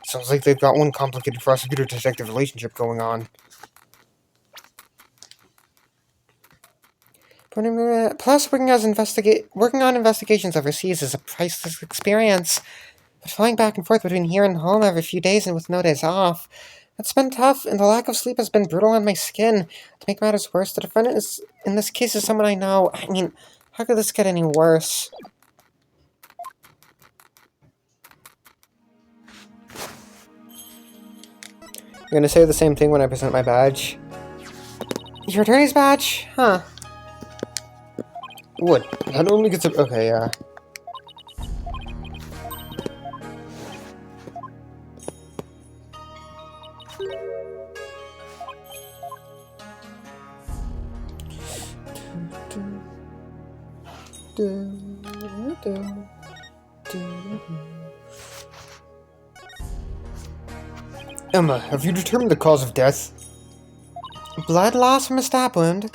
Sounds like they've got one complicated prosecutor-detective relationship going on. Plus, working on investigations overseas is a priceless experience. But flying back and forth between here and home every few days and with no days off, that's been tough, and the lack of sleep has been brutal on my skin. To make matters worse, the defendant in this case is someone I know. I mean, how could this get any worse? You're gonna say the same thing when I present my badge? Your attorney's badge? Huh. What? That normally gets a... Okay, yeah. Emma, have you determined the cause of death? Blood loss from a stab wound.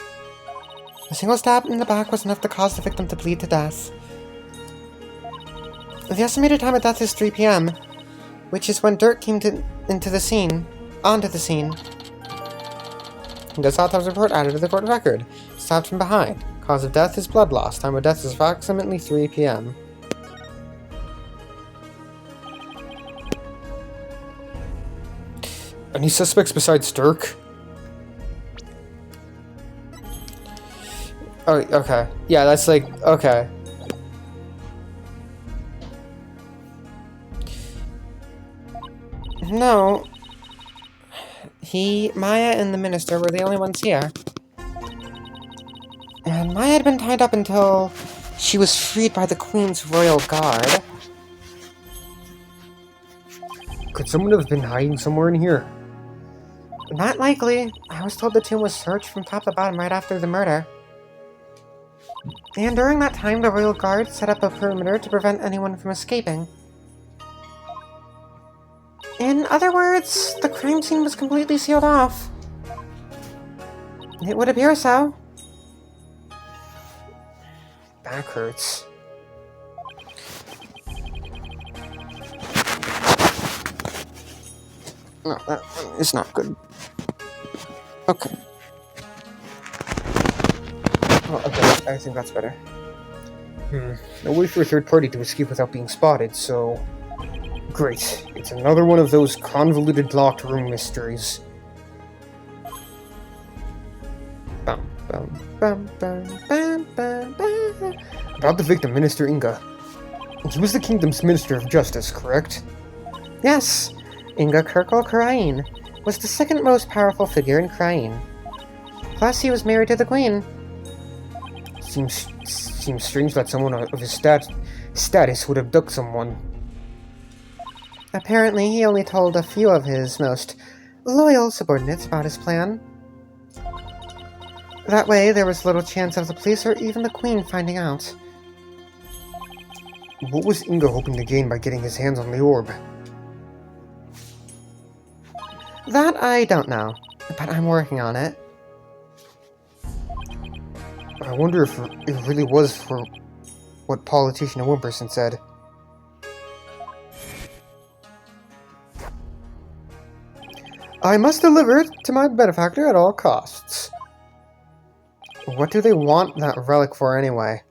A single stab in the back was enough to cause the victim to bleed to death. The estimated time of death is 3 p.m., which is when Dirk came onto the scene. This autopsy report added to the court record. Stabbed from behind. Cause of death is blood loss. Time of death is approximately 3 p.m. Any suspects besides Dirk? Oh, okay. Yeah, that's like... Okay. No. Maya, and the minister were the only ones here. And Maya had been tied up until she was freed by the Queen's Royal Guard. Could someone have been hiding somewhere in here? Not likely. I was told the tomb was searched from top to bottom right after the murder. And during that time, the Royal Guard set up a perimeter to prevent anyone from escaping. In other words, the crime scene was completely sealed off. It would appear so. Back hurts. No, that one is not good. Okay. Oh, okay, I think that's better. No way for a third party to escape without being spotted, so... Great. It's another one of those convoluted locked room mysteries. Bum, bum, bum, bum, bum, bum, bum. About the victim, Minister Inga. He was the kingdom's Minister of Justice, correct? Yes, Inga Kirkle Karain was the second most powerful figure in Karain. Plus, he was married to the Queen. Seems strange that someone of his status would abduct someone. Apparently, he only told a few of his most loyal subordinates about his plan. That way, there was little chance of the police or even the Queen finding out. What was Inga hoping to gain by getting his hands on the orb? That I don't know, but I'm working on it. I wonder if it really was for what politician Wimperson said. I must deliver it to my benefactor at all costs. What do they want that relic for anyway?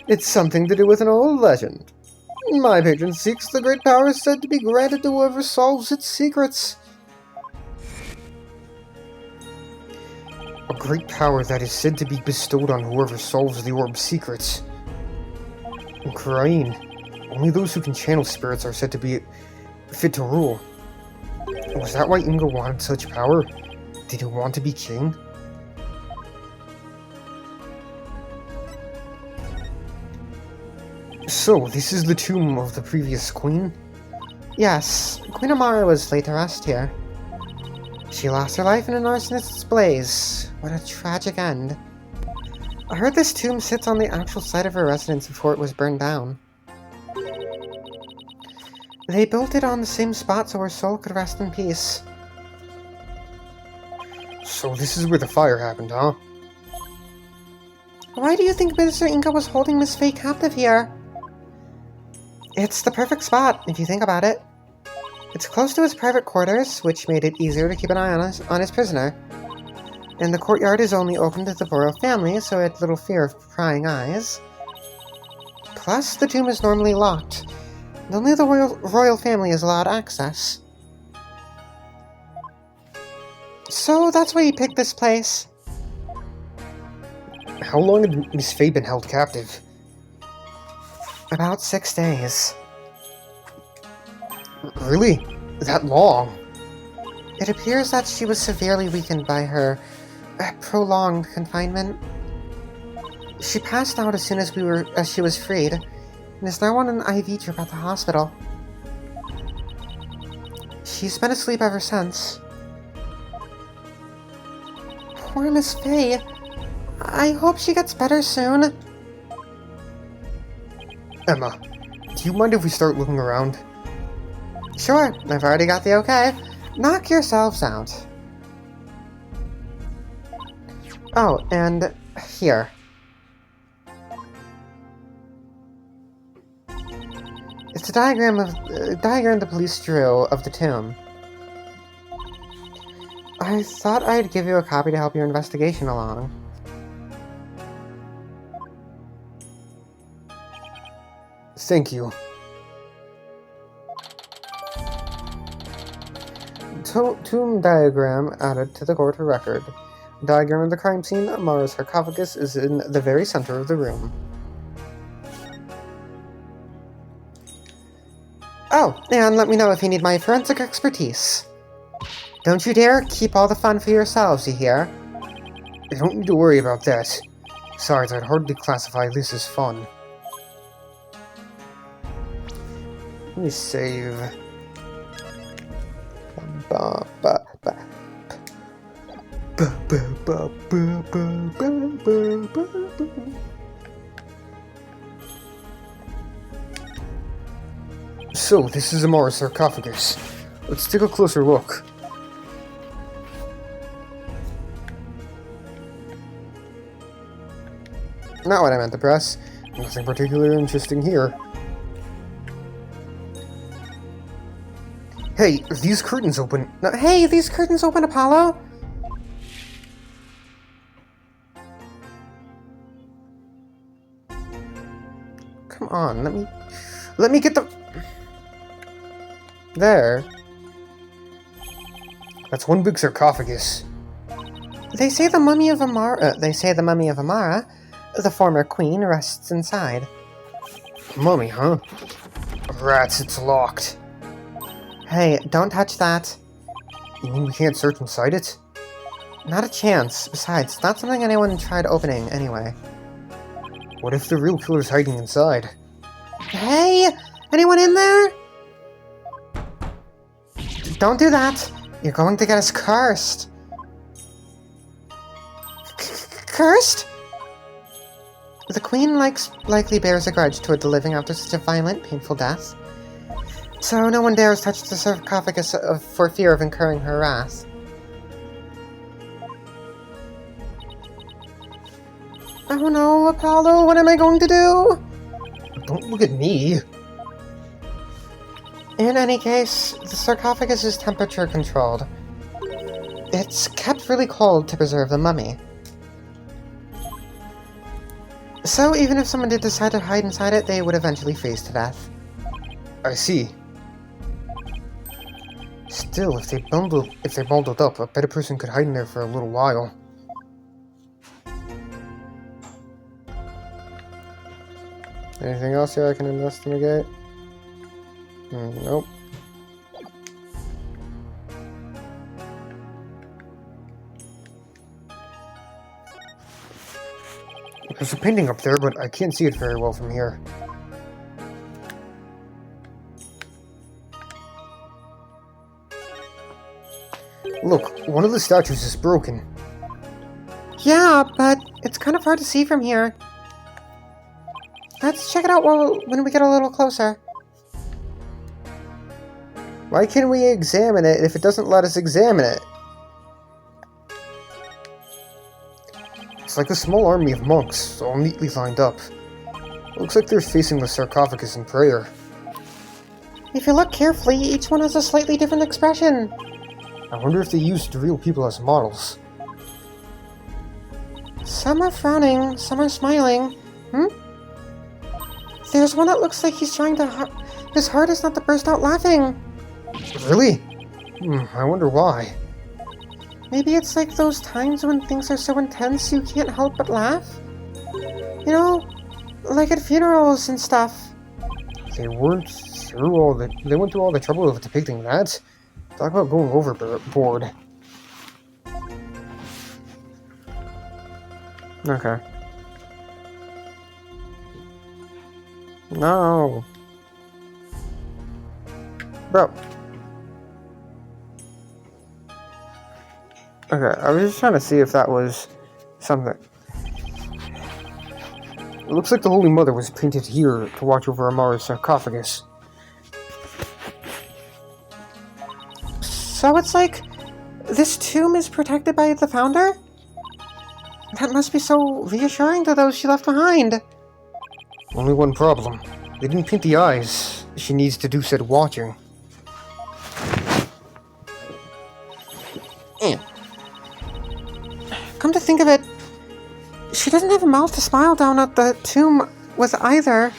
It's something to do with an old legend. My patron seeks the great power said to be granted to whoever solves its secrets. A great power that is said to be bestowed on whoever solves the orb's secrets. Crying. Only those who can channel spirits are said to be fit to rule. Was that why Ingo wanted such power? Did he want to be king? So, this is the tomb of the previous queen? Yes, Queen Amara was laid to rest here. She lost her life in an arsonist's blaze. What a tragic end. I heard this tomb sits on the actual site of her residence before it was burned down. They built it on the same spot so her soul could rest in peace. So this is where the fire happened, huh? Why do you think Mr. Inga was holding Miss Faye captive here? It's the perfect spot, if you think about it. It's close to his private quarters, which made it easier to keep an eye on his prisoner. And the courtyard is only open to the royal family, so it had little fear of prying eyes. Plus, the tomb is normally locked, and only the royal family is allowed access. So that's why he picked this place. How long had Miss Faye been held captive? About 6 days. Really? That long? It appears that she was severely weakened by her prolonged confinement. She passed out as soon as she was freed, and is now on an IV drip at the hospital. She's been asleep ever since. Poor Miss Faye. I hope she gets better soon. Emma, do you mind if we start looking around? Sure, I've already got the okay. Knock yourselves out. Oh, and here. It's a diagram the police drew of the tomb. I thought I'd give you a copy to help your investigation along. Thank you. Tomb diagram added to the court record. Diagram of the crime scene. Amara's sarcophagus is in the very center of the room. Oh, and let me know if you need my forensic expertise. Don't you dare keep all the fun for yourselves, you hear? You don't need to worry about that. Besides, I'd hardly classify this as fun. Let me save. So, this is Amara's sarcophagus. Let's take a closer look. Not what I meant to press. Nothing particularly interesting here. Hey, are these curtains open? No, hey, these curtains open, Apollo? Come on, let me get the... There. That's one big sarcophagus. They say the mummy of Amara, the former queen, rests inside. Mummy, huh? Rats, it's locked. Hey, don't touch that. You mean we can't search inside it? Not a chance. Besides, it's not something anyone tried opening, anyway. What if the real killer's hiding inside? Hey! Anyone in there? Don't do that! You're going to get us cursed! Cursed? The queen likely bears a grudge toward the living after such a violent, painful death. So no one dares touch the sarcophagus for fear of incurring her wrath. Oh no, Apollo, what am I going to do? Don't look at me. In any case, the sarcophagus is temperature controlled. It's kept really cold to preserve the mummy. So even if someone did decide to hide inside it, they would eventually freeze to death. I see. Still, if they bundled up, a better person could hide in there for a little while. Anything else here I can investigate? Nope. There's a painting up there, but I can't see it very well from here. Look, one of the statues is broken. Yeah, but it's kind of hard to see from here. Let's check it out when we get a little closer. Why can't we examine it if it doesn't let us examine it? It's like a small army of monks, all neatly lined up. Looks like they're facing the sarcophagus in prayer. If you look carefully, each one has a slightly different expression. I wonder if they used real people as models. Some are frowning, some are smiling. There's one that looks like he's trying his hardest not to burst out laughing. Really? I wonder why. Maybe it's like those times when things are so intense you can't help but laugh? You know, like at funerals and stuff. They went through all the trouble of depicting that. Talk about going overboard. Okay. No. Bro. Okay, I was just trying to see if that was something. It looks like the Holy Mother was painted here to watch over Amara's sarcophagus. So it's like this tomb is protected by the founder? That must be so reassuring to those she left behind. Only one problem. They didn't paint the eyes. She needs to do said watching. Come to think of it, she doesn't have a mouth to smile down at the tomb with either.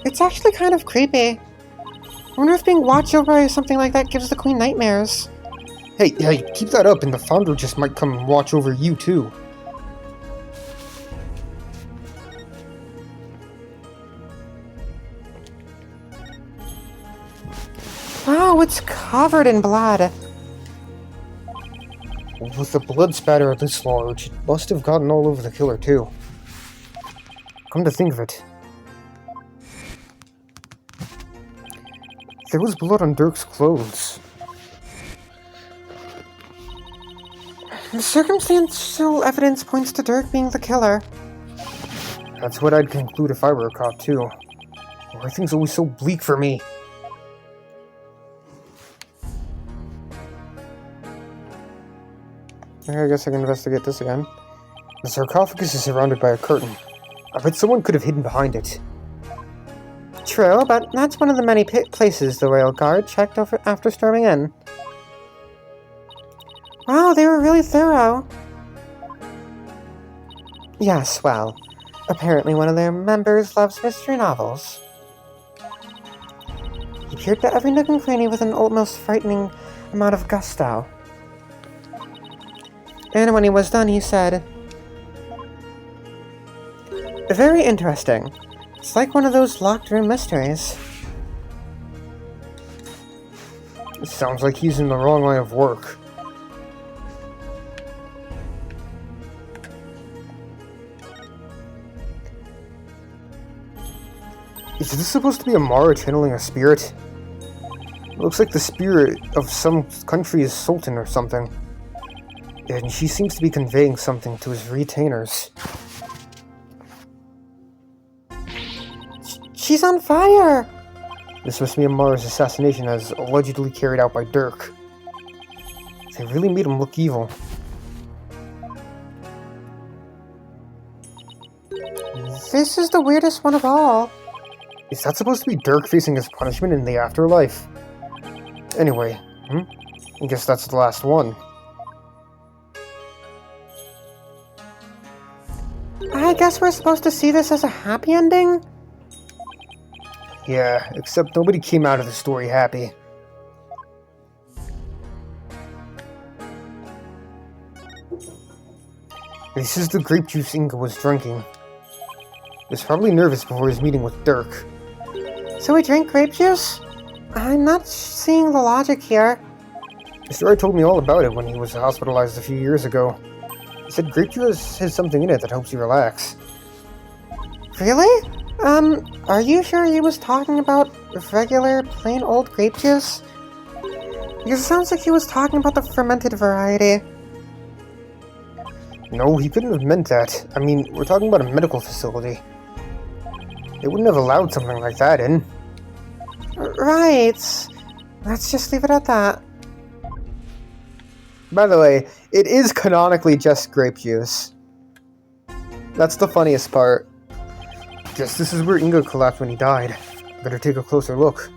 It's actually kind of creepy. I wonder if being watched over by something like that gives the queen nightmares. Hey, keep that up and the founder just might come and watch over you too. Wow, it's covered in blood. With the blood spatter this large, it must have gotten all over the killer too. Come to think of it. There was blood on Dirk's clothes. The circumstantial evidence points to Dirk being the killer. That's what I'd conclude if I were a cop too. Everything's always so bleak for me. I guess I can investigate this again. The sarcophagus is surrounded by a curtain. I bet someone could have hidden behind it. True, but that's one of the many places the royal guard checked over after storming in. Wow, they were really thorough. Yes, well, apparently one of their members loves mystery novels. He peered at every nook and cranny with an almost frightening amount of gusto. And when he was done, he said, "Very interesting. It's like one of those locked room mysteries." It sounds like he's in the wrong line of work. Is this supposed to be Amara channeling a spirit? It looks like the spirit of some country's sultan or something. And she seems to be conveying something to his retainers. She's on fire! This must be Amara's assassination as allegedly carried out by Dirk. They really made him look evil. This is the weirdest one of all. Is that supposed to be Dirk facing his punishment in the afterlife? Anyway, I guess that's the last one. I guess we're supposed to see this as a happy ending? Yeah, except nobody came out of the story happy. This is the grape juice Inga was drinking. He was probably nervous before his meeting with Dirk. So we drink grape juice? I'm not seeing the logic here. Mr. Wright told me all about it when he was hospitalized a few years ago. He said grape juice has something in it that helps you relax. Really? Are you sure he was talking about regular, plain old grape juice? Because it sounds like he was talking about the fermented variety. No, he couldn't have meant that. I mean, we're talking about a medical facility. They wouldn't have allowed something like that in. Right. Let's just leave it at that. By the way, it is canonically just grape juice. That's the funniest part. Guess this is where Inga collapsed when he died. Better take a closer look.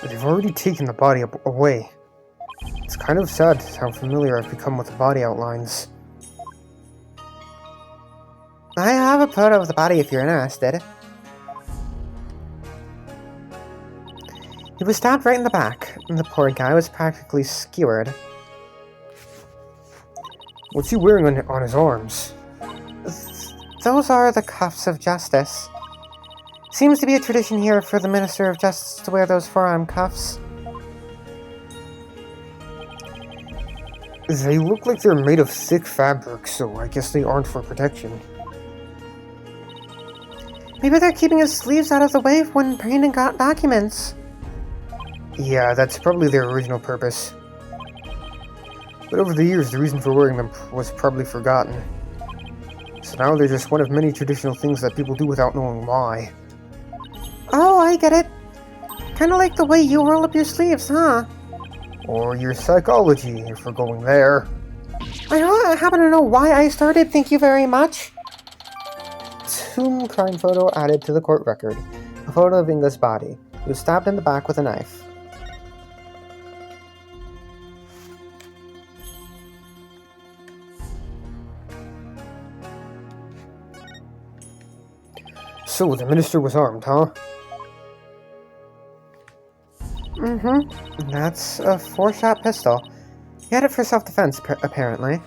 They've already taken the body away. It's kind of sad how familiar I've become with the body outlines. I have a photo of the body if you're interested. He was stabbed right in the back, and the poor guy was practically skewered. What's he wearing on his arms? Those are the cuffs of justice. Seems to be a tradition here for the Minister of Justice to wear those forearm cuffs. They look like they're made of thick fabric, so I guess they aren't for protection. Maybe they're keeping his sleeves out of the way when Brandon got documents. Yeah, that's probably their original purpose. But over the years, the reason for wearing them was probably forgotten. So now they're just one of many traditional things that people do without knowing why. Oh, I get it. Kinda like the way you roll up your sleeves, huh? Or your psychology, if we're going there. I happen to know why I started, thank you very much. Tomb crime photo added to the court record. A photo of Inga's body. He was stabbed in the back with a knife. So, the minister was armed, huh? Mm-hmm. That's a 4-shot pistol. He had it for self-defense, apparently.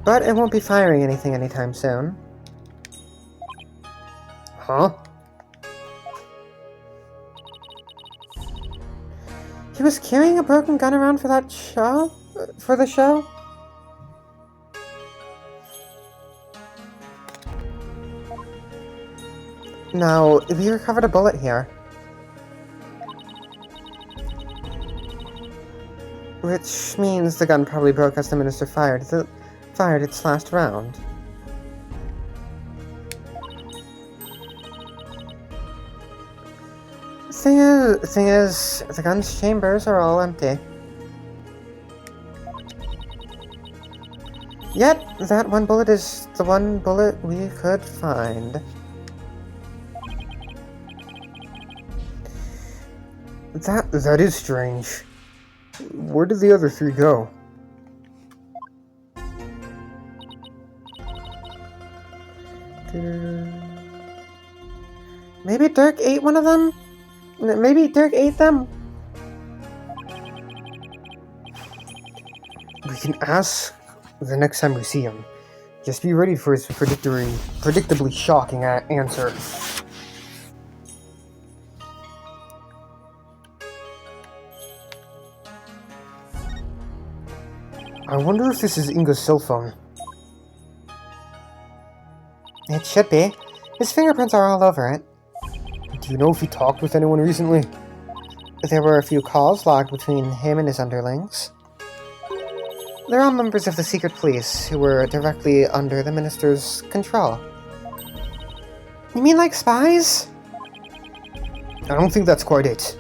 But it won't be firing anything anytime soon. Huh? He was carrying a broken gun around for that show? For the show? Now, we recovered a bullet here. Which means the gun probably broke as the minister fired its last round. Thing is, the gun's chambers are all empty. Yet, that one bullet is the one bullet we could find. That is strange. Where did the other 3 go? Maybe Dirk ate one of them? Maybe Dirk ate them? We can ask the next time we see him. Just be ready for his predictably shocking answer. I wonder if this is Inga's cell phone. It should be. His fingerprints are all over it. Do you know if he talked with anyone recently? There were a few calls logged between him and his underlings. They're all members of the secret police who were directly under the minister's control. You mean like spies? I don't think that's quite it.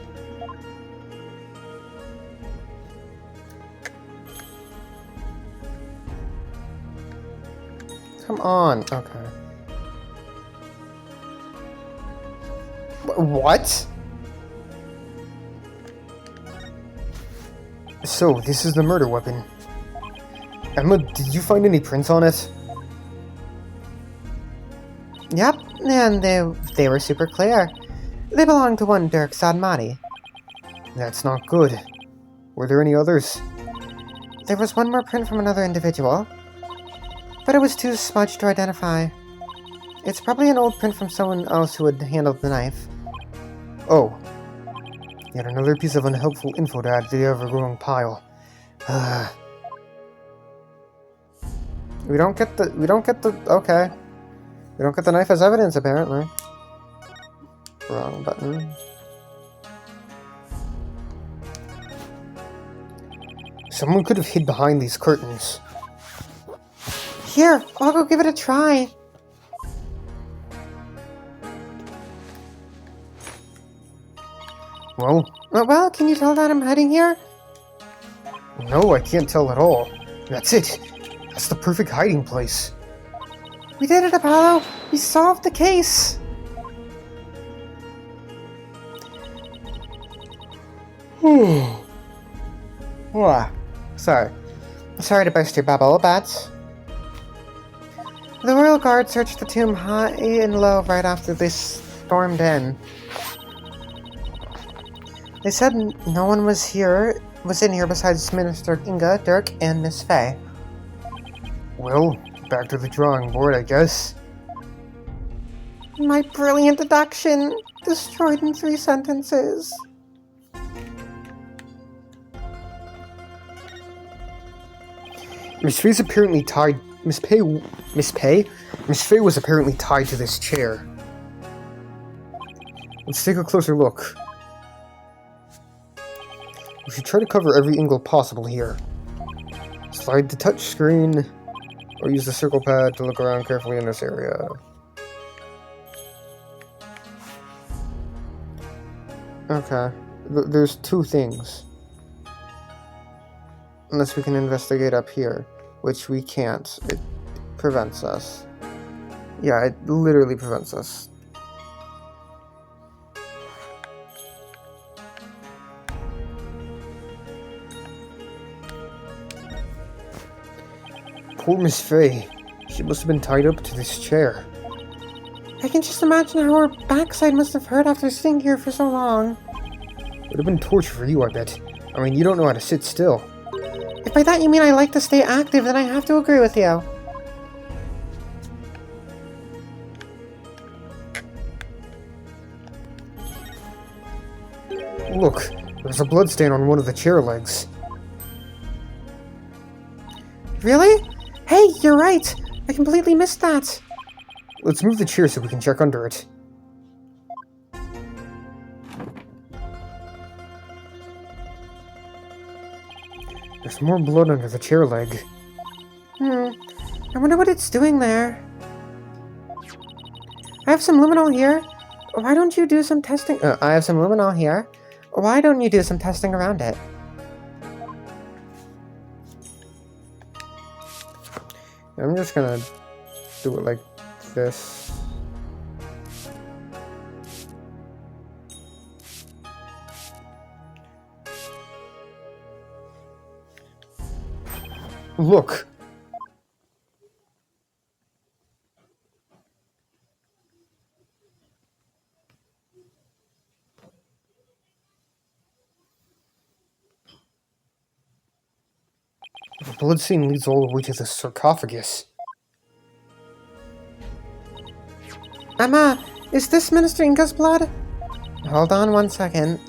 Come on. Okay. What? So, this is the murder weapon. Emma, did you find any prints on it? Yep, and they were super clear. They belonged to one Dirk Sadmati. That's not good. Were there any others? There was one more print from another individual, but it was too smudged to identify. It's probably an old print from someone else who had handled the knife. Oh. Yet another piece of unhelpful info to add to the ever-growing pile. We don't get the knife as evidence, apparently. Wrong button. Someone could have hid behind these curtains. Here, I'll go give it a try. Well, can you tell that I'm hiding here? No, I can't tell at all. That's it. That's the perfect hiding place. We did it, Apollo! We solved the case! Sorry to burst your bubble, but... The Royal Guard searched the tomb high and low right after they stormed in. They said no one was in here besides Minister Inga, Dirk, and Miss Fey. Well, back to the drawing board, I guess. My brilliant deduction! Destroyed in 3 sentences. Miss Fey's apparently tied... Miss Fey was apparently tied to this chair. Let's take a closer look. We should try to cover every angle possible here. Slide the touch screen, or use the circle pad to look around carefully in this area. Okay, there's 2 things. Unless we can investigate up here, which we can't. It prevents us. Yeah, it literally prevents us. Poor Miss Fey. She must have been tied up to this chair. I can just imagine how her backside must have hurt after sitting here for so long. Would have been torture for you, I bet. I mean, you don't know how to sit still. If by that you mean I like to stay active, then I have to agree with you. Look, there's a bloodstain on one of the chair legs. Really? Hey, you're right! I completely missed that! Let's move the chair so we can check under it. There's more blood under the chair leg. I wonder what it's doing there. I have some luminol here. Why don't you do some testing? I have some luminol here. Why don't you do some testing around it? I'm just gonna do it like this. Look! The bloodstain leads all the way to the sarcophagus. Emma, is this Minister Inga's blood? Hold on 1 second.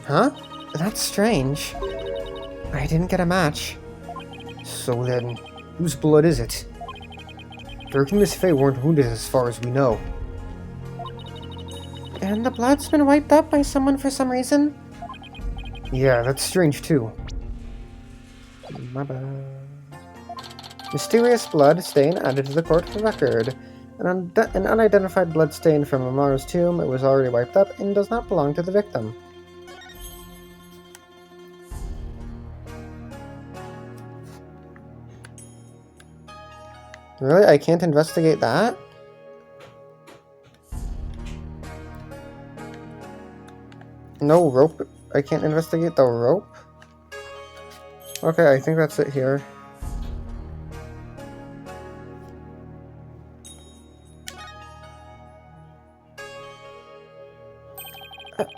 Huh? That's strange. I didn't get a match. So then, whose blood is it? Dirk and Miss Fey weren't wounded as far as we know. And the blood's been wiped up by someone for some reason? Yeah, that's strange too. My bad. Mysterious blood stain added to the court record. An unidentified blood stain from Amaru's tomb. It was already wiped up and does not belong to the victim. Really? I can't investigate that? No rope? I can't investigate the rope? Okay, I think that's it here.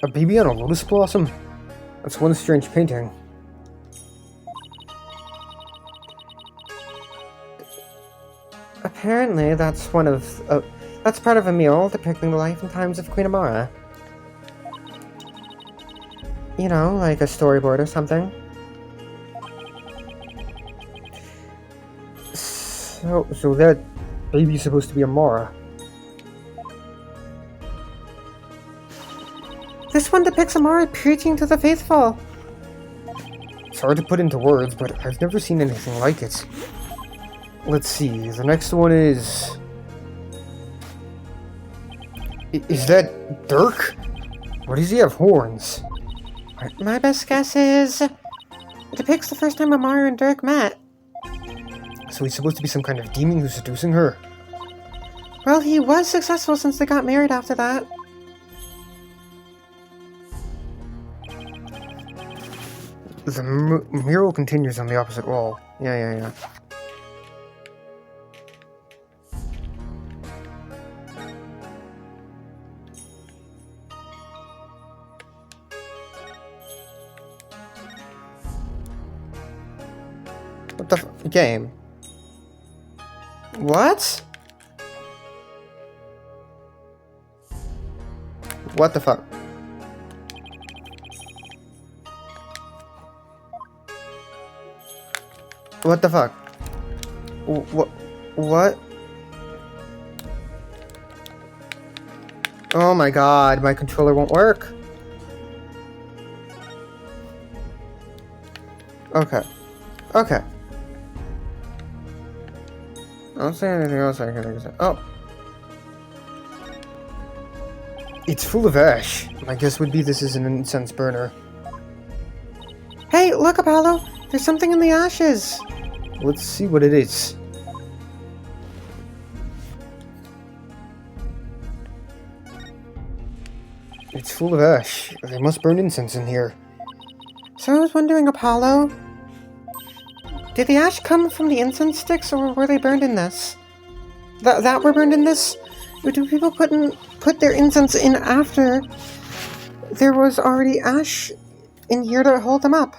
A baby on a lotus blossom? That's one strange painting. Apparently, that's that's part of a mural depicting the life and times of Queen Amara. You know, like a storyboard or something. So that baby's supposed to be Amara. This one depicts Amara preaching to the faithful. It's hard to put into words, but I've never seen anything like it. Let's see, the next one is... Is that Dirk? Or does he have horns? My best guess is... It depicts the first time Amara and Dirk met. So he's supposed to be some kind of demon who's seducing her? Well, he was successful since they got married after that. The mural continues on the opposite wall. Yeah. What the game? What? What the fuck? What the fuck? What? Oh my god, my controller won't work. Okay. I don't see anything else I can say. Oh. It's full of ash. My guess would be this is an incense burner. Hey, look, Apollo! There's something in the ashes! Let's see what it is. It's full of ash. They must burn incense in here. So I was wondering, Apollo, did the ash come from the incense sticks, or were they burned in this? That were burned in this? Or do people put their incense in after there was already ash in here to hold them up?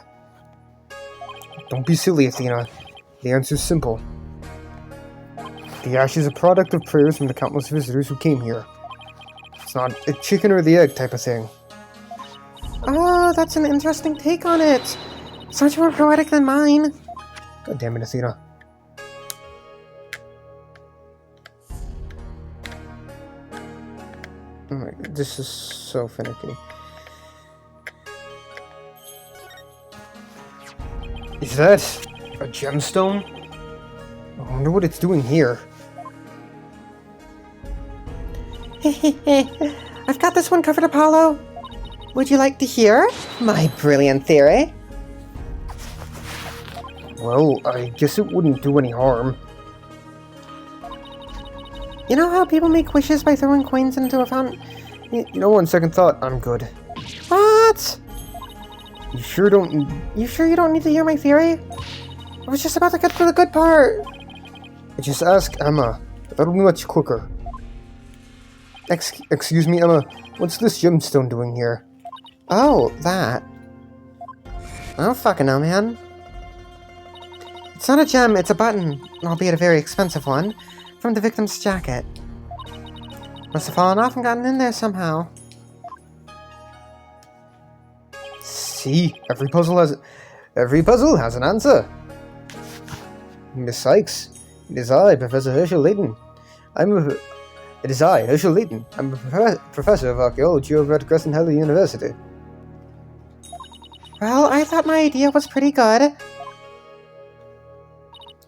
Don't be silly, Athena. The answer's simple. The ash is a product of prayers from the countless visitors who came here. It's not a chicken or the egg type of thing. Oh, that's an interesting take on it. It's much more poetic than mine. God damn it, Athena. Oh my god, this is so finicky. Is that a gemstone? I wonder what it's doing here. I've got this one covered, Apollo. Would you like to hear my brilliant theory? Well, I guess it wouldn't do any harm. You know how people make wishes by throwing coins into a fountain? You know, on second thought, I'm good. What? You sure you don't need to hear my theory? I was just about to get to the good part. Just ask Emma. That'll be much quicker. Excuse me, Emma. What's this gemstone doing here? Oh, that. I don't fucking know, man. It's not a gem, it's a button, albeit a very expensive one, from the victim's jacket. Must have fallen off and gotten in there somehow. See, every puzzle has an answer. Miss Sykes, it is I, Professor Herschel Layton. It is I, Herschel Layton. I'm a professor of archaeology over at Crescent Hill University. Well, I thought my idea was pretty good.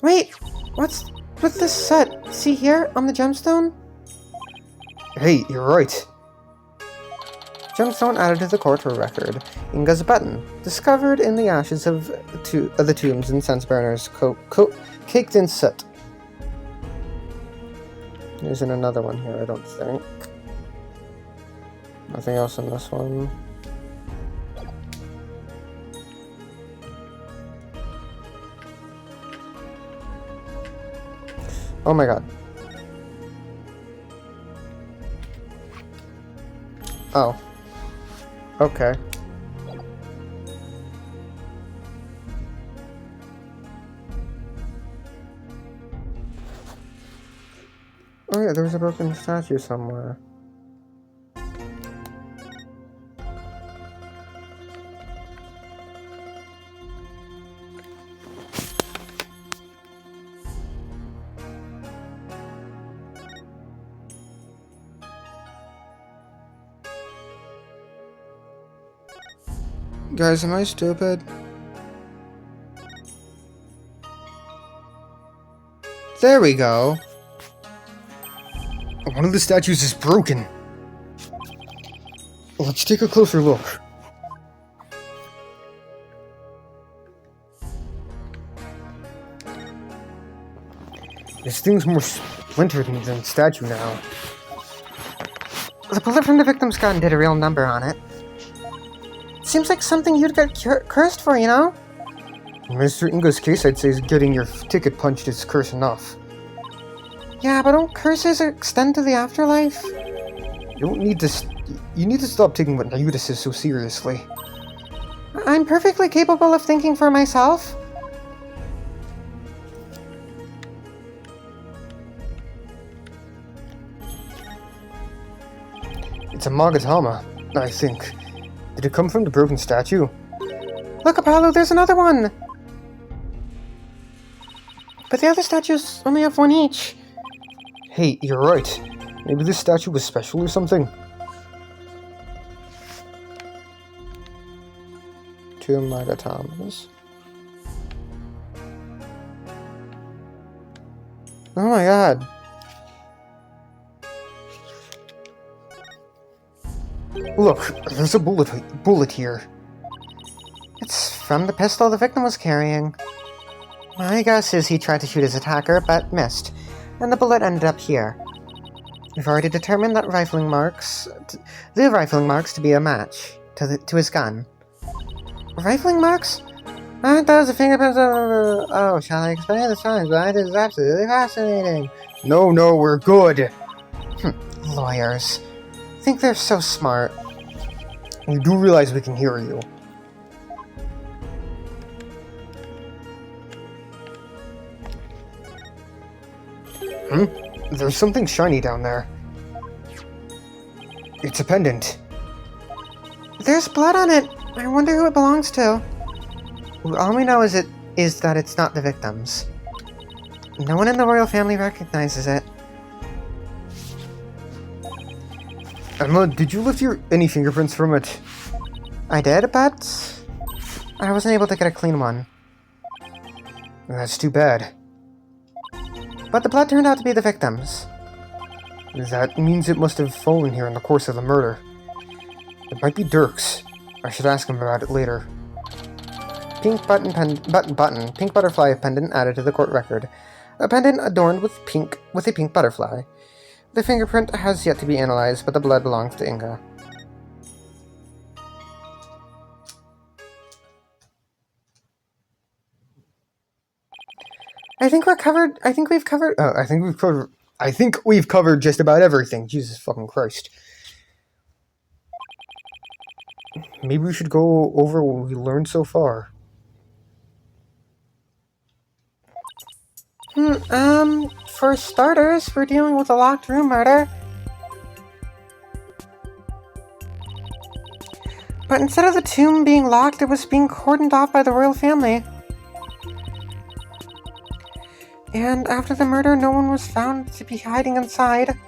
Wait, what's with this set? See here, on the gemstone? Hey, you're right. Gemstone added to the court for record. Inga's button, discovered in the ashes of the tombs and incense burners, caked in soot. There isn't another one here, I don't think. Nothing else in this one. Oh my god. Oh. Okay. Oh yeah, there was a broken statue somewhere. Guys, am I stupid? There we go. One of the statues is broken. Let's take a closer look. This thing's more splintered than statue now. The bullet from the victim's gun did a real number on it. Seems like something you'd get cursed for, you know? In Mr. Inga's case, I'd say getting your ticket punched is curse enough. Yeah, but don't curses extend to the afterlife? You need to stop taking what Nayuta says so seriously. I'm perfectly capable of thinking for myself. It's a Magatama, I think. Did it come from the broken statue? Look, Apollo, there's another one! But the other statues only have one each. Hey, you're right. Maybe this statue was special or something? Two Magatamas. Oh my god. Look, there's a bullet here. It's from the pistol the victim was carrying. My guess is he tried to shoot his attacker, but missed, and the bullet ended up here. We've already determined that the rifling marks to be a match to his gun. Rifling marks? Aren't those the fingerprints of... Oh, shall I explain the signs? That is absolutely fascinating. No, we're good. Lawyers. Think they're so smart. You do realize we can hear you. There's something shiny down there. It's a pendant. There's blood on it. I wonder who it belongs to. All we know is that it's not the victim's. No one in the royal family recognizes it. Emma, did you lift any fingerprints from it? I did, but I wasn't able to get a clean one. That's too bad. But the blood turned out to be the victim's. That means it must have fallen here in the course of the murder. It might be Dirk's. I should ask him about it later. Pink pink butterfly pendant added to the court record. A pendant adorned with a pink butterfly. The fingerprint has yet to be analyzed, but the blood belongs to Inga. I think we've covered just about everything. Jesus fucking Christ. Maybe we should go over what we learned so far. For starters, we're dealing with a locked room murder. But instead of the tomb being locked, it was being cordoned off by the royal family. And after the murder, no one was found to be hiding inside.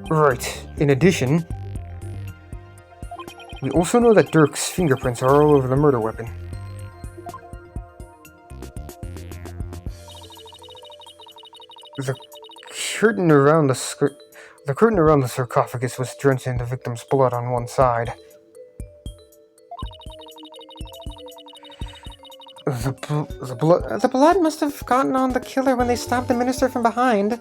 Right. In addition, we also know that Dirk's fingerprints are all over the murder weapon. The curtain around the sarcophagus was drenched in the victim's blood on one side. The blood must have gotten on the killer when they stabbed the minister from behind.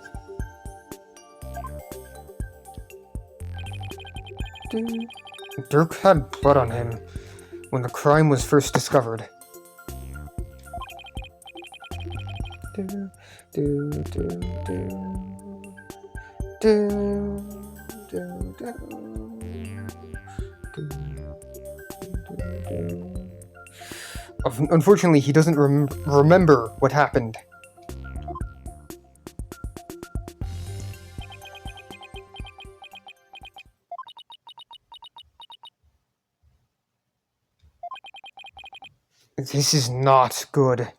Dirk had blood on him when the crime was first discovered. Unfortunately, he doesn't remember what happened. This is not good.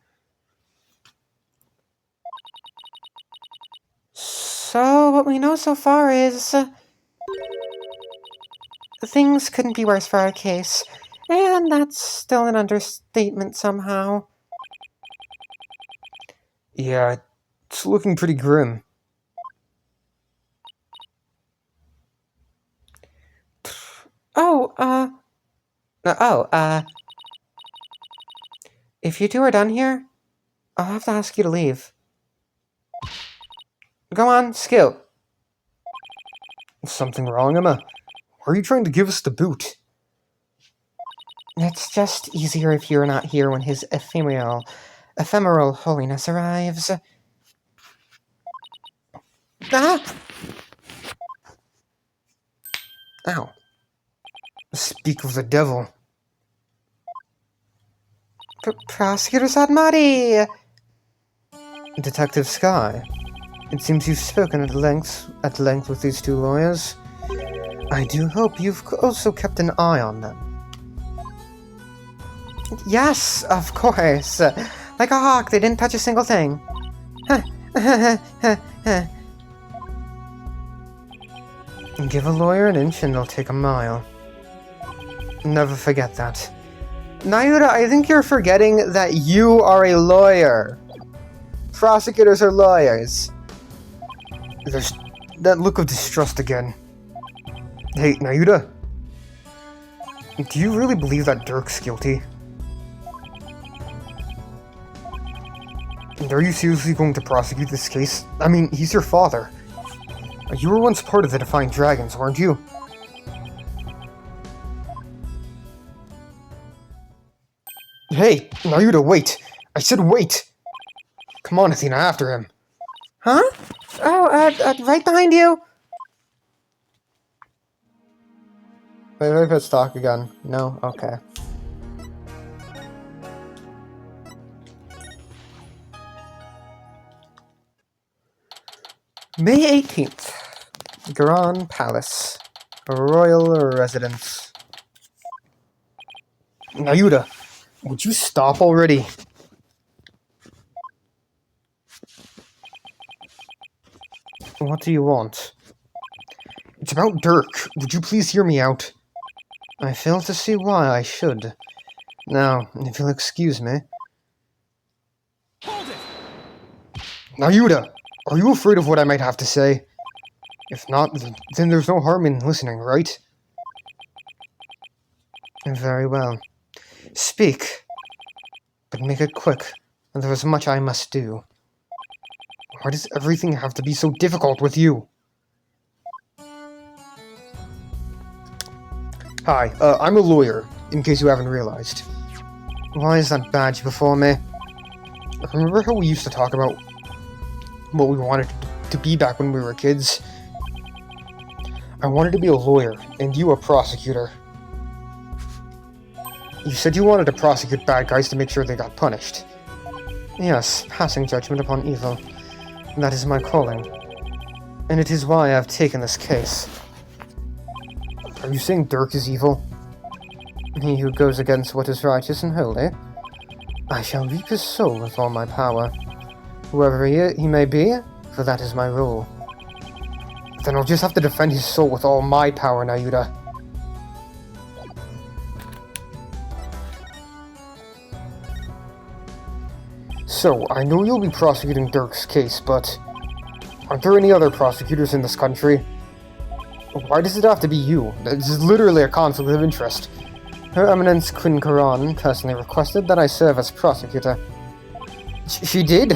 So, what we know so far is... things couldn't be worse for our case. And that's still an understatement somehow. Yeah, it's looking pretty grim. If you two are done here, I'll have to ask you to leave. Go on, Skill. Is something wrong, Emma? Why are you trying to give us the boot? It's just easier if you're not here when his ephemeral holiness arrives. Ah! Ow. Speak of the devil. Prosecutor Sadmati! Detective Sky, it seems you've spoken at length with these two lawyers. I do hope you've also kept an eye on them. Yes, of course. Like a hawk, they didn't touch a single thing. Give a lawyer an inch and they'll take a mile. Never forget that. Nayuda, I think you're forgetting that you are a lawyer. Prosecutors are lawyers. There's that look of distrust again. Hey, Nayuda. Do you really believe that Dirk's guilty? And are you seriously going to prosecute this case? I mean, he's your father. You were once part of the Defiant Dragons, weren't you? Hey, Nayuda, wait! I said wait! Come on, Athena, after him. Huh? Oh, right behind you! Wait, if it's stock again. No? Okay. May 18th. Grand Palace. A royal residence. Nayuda, would you stop already? What do you want? It's about Dirk. Would you please hear me out? I fail to see why I should. Now, if you'll excuse me. Hold it! Nayuda, are you afraid of what I might have to say? If not, then there's no harm in listening, right? Very well. Speak. But make it quick, and there is much I must do. Why does everything have to be so difficult with you? Hi, I'm a lawyer, in case you haven't realized. Why is that badge before me? Remember how we used to talk about what we wanted to be back when we were kids? I wanted to be a lawyer, and you a prosecutor. You said you wanted to prosecute bad guys to make sure they got punished. Yes, passing judgment upon evil. That is my calling. And it is why I have taken this case. Are you saying Dirk is evil? He who goes against what is righteous and holy? I shall reap his soul with all my power. Whoever he may be, for that is my rule. Then I'll just have to defend his soul with all my power, Nayuda. So, I know you'll be prosecuting Dirk's case, but aren't there any other prosecutors in this country? Why does it have to be you? This is literally a conflict of interest. Her Eminence Queen Karan personally requested that I serve as prosecutor. She did?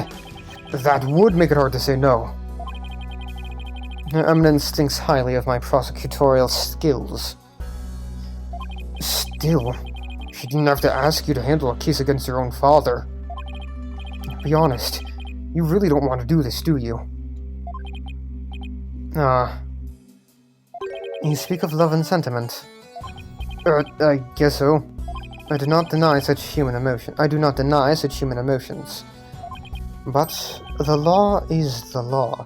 That would make it hard to say no. Her Eminence thinks highly of my prosecutorial skills. Still, she didn't have to ask you to handle a case against your own father. Be honest, you really don't want to do this, do you? You speak of love and sentiment. I guess so. I do not deny such human emotions. But the law is the law.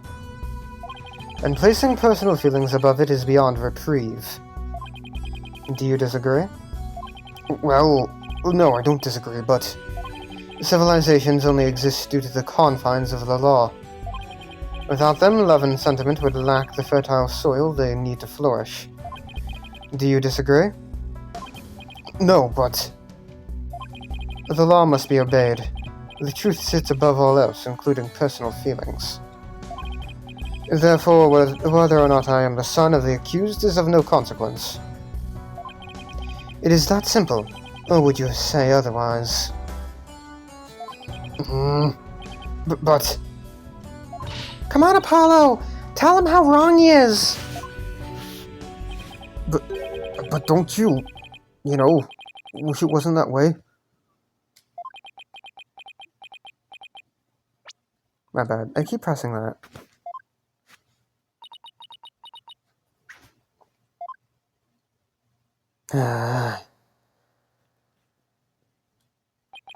And placing personal feelings above it is beyond reprieve. Do you disagree? Well, no, I don't disagree, but civilizations only exist due to the confines of the law. Without them, love and sentiment would lack the fertile soil they need to flourish. Do you disagree? No, but the law must be obeyed. The truth sits above all else, including personal feelings. Therefore, whether or not I am the son of the accused is of no consequence. It is that simple, or would you say otherwise? But... Come on, Apollo! Tell him how wrong he is! But don't you, wish it wasn't that way? My bad. I keep pressing that.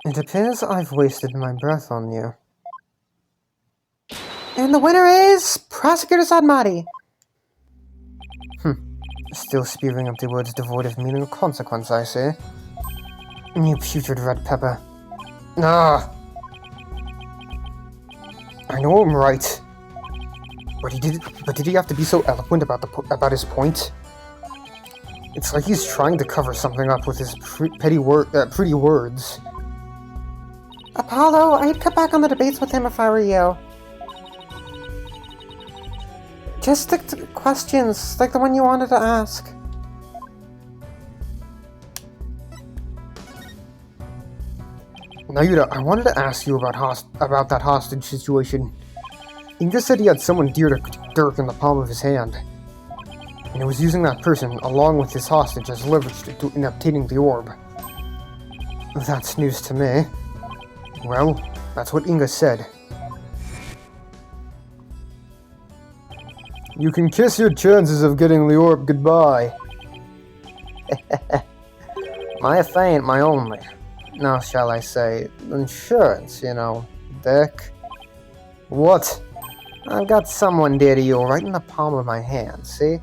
It appears I've wasted my breath on you. And the winner is Prosecutor Sadmati. Still spewing empty words devoid of meaning or consequence, I see. You putrid red pepper. I know I'm right. But did he have to be so eloquent about his point? It's like he's trying to cover something up with his pretty words. Apollo, I'd cut back on the debates with him if I were you. Just stick to questions, like the one you wanted to ask. Nayuta, I wanted to ask you about that hostage situation. Inga said he had someone dear to Dirk in the palm of his hand. And he was using that person, along with his hostage, as leverage in obtaining the orb. That's news to me. Well, that's what Inga said. You can kiss your chances of getting the orb goodbye. My affair ain't my only. Now, shall I say, insurance, Dick. What? I've got someone dear to you right in the palm of my hand, see?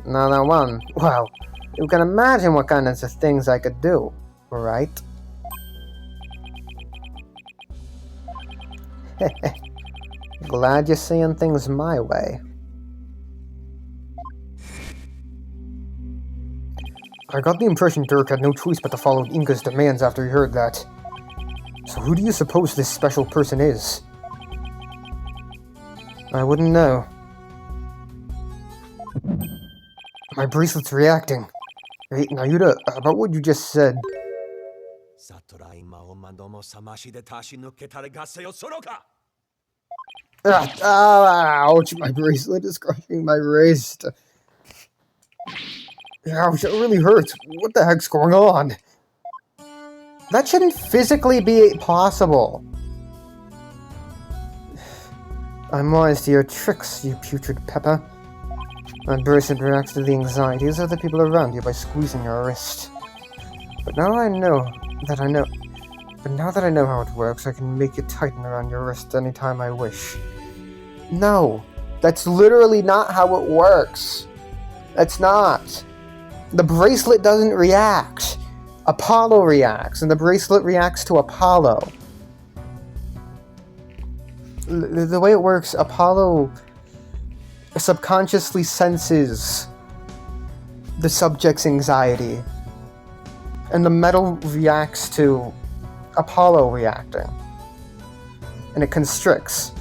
Now that one, well, you can imagine what kinds of things I could do, right? Glad you're seeing things my way. I got the impression Dirk had no choice but to follow Inga's demands after he heard that. So who do you suppose this special person is? I wouldn't know. My bracelet's reacting. Hey, Nayuta, about what you just said. Ouch, my bracelet is crushing my wrist. Ouch, it really hurts. What the heck's going on? That shouldn't physically be possible. I'm wise to your tricks, you putrid pepper. That bracelet reacts to the anxieties of the people around you by squeezing your wrist. But now that I know how it works, I can make it tighten around your wrist anytime I wish. No, that's literally not how it works. It's not. The bracelet doesn't react. Apollo reacts, and the bracelet reacts to Apollo. The way it works, Apollo subconsciously senses the subject's anxiety, and the metal reacts to Apollo reacting, and it constricts.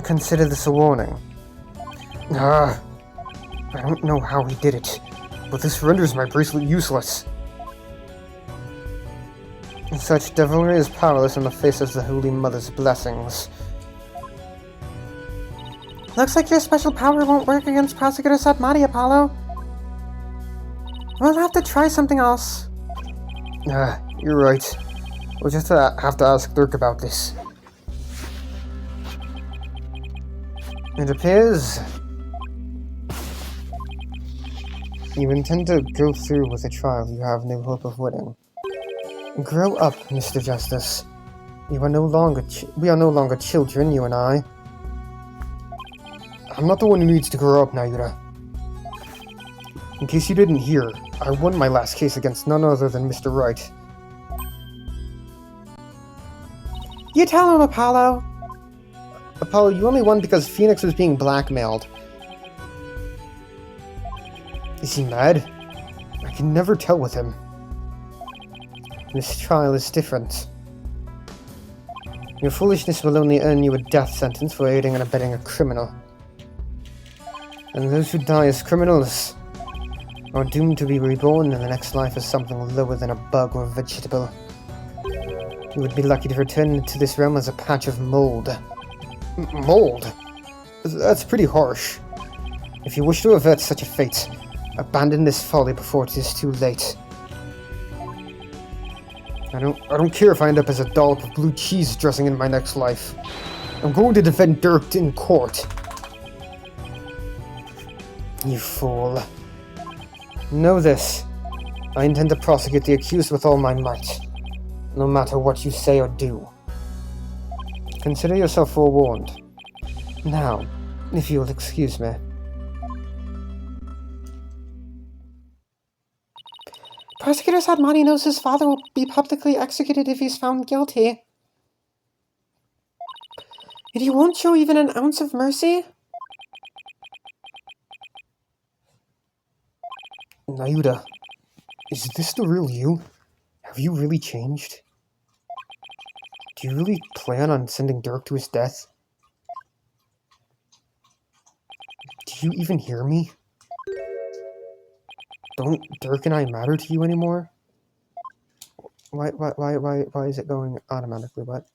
Consider this a warning. I don't know how he did it, But this renders my bracelet useless. Such devilry is powerless in the face of the Holy Mother's blessings. Looks like your special power won't work against Prosecutor Satmati, Apollo. We'll have to try something else. You're right. We'll just have to ask Dirk about this. It appears you intend to go through with a trial you have no hope of winning. Grow up, Mr. Justice. We are no longer children, you and I. I'm not the one who needs to grow up, Naira. In case you didn't hear, I won my last case against none other than Mr. Wright. You tell him, Apollo! Apollo, you only won because Phoenix was being blackmailed. Is he mad? I can never tell with him. This trial is different. Your foolishness will only earn you a death sentence for aiding and abetting a criminal. And those who die as criminals are doomed to be reborn in the next life as something lower than a bug or a vegetable. You would be lucky to return to this realm as a patch of mold. Mold? That's pretty harsh. If you wish to avert such a fate, abandon this folly before it is too late. I don't care if I end up as a dollop of blue cheese dressing in my next life. I'm going to defend Dirk in court. You fool. Know this. I intend to prosecute the accused with all my might, no matter what you say or do. Consider yourself forewarned. Now, if you will excuse me. Prosecutor Satmati knows his father will be publicly executed if he's found guilty. And he won't show even an ounce of mercy? Nayuda, is this the real you? Have you really changed? Do you really plan on sending Dirk to his death? Do you even hear me? Don't Dirk and I matter to you anymore? Why is it going automatically? What?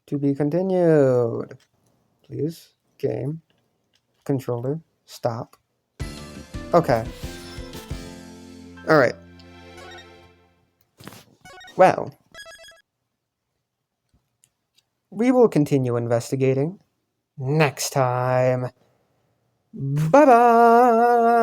To be continued. Please. Game. Controller. Stop. Okay. Alright. Well. We will continue investigating next time. Bye-bye!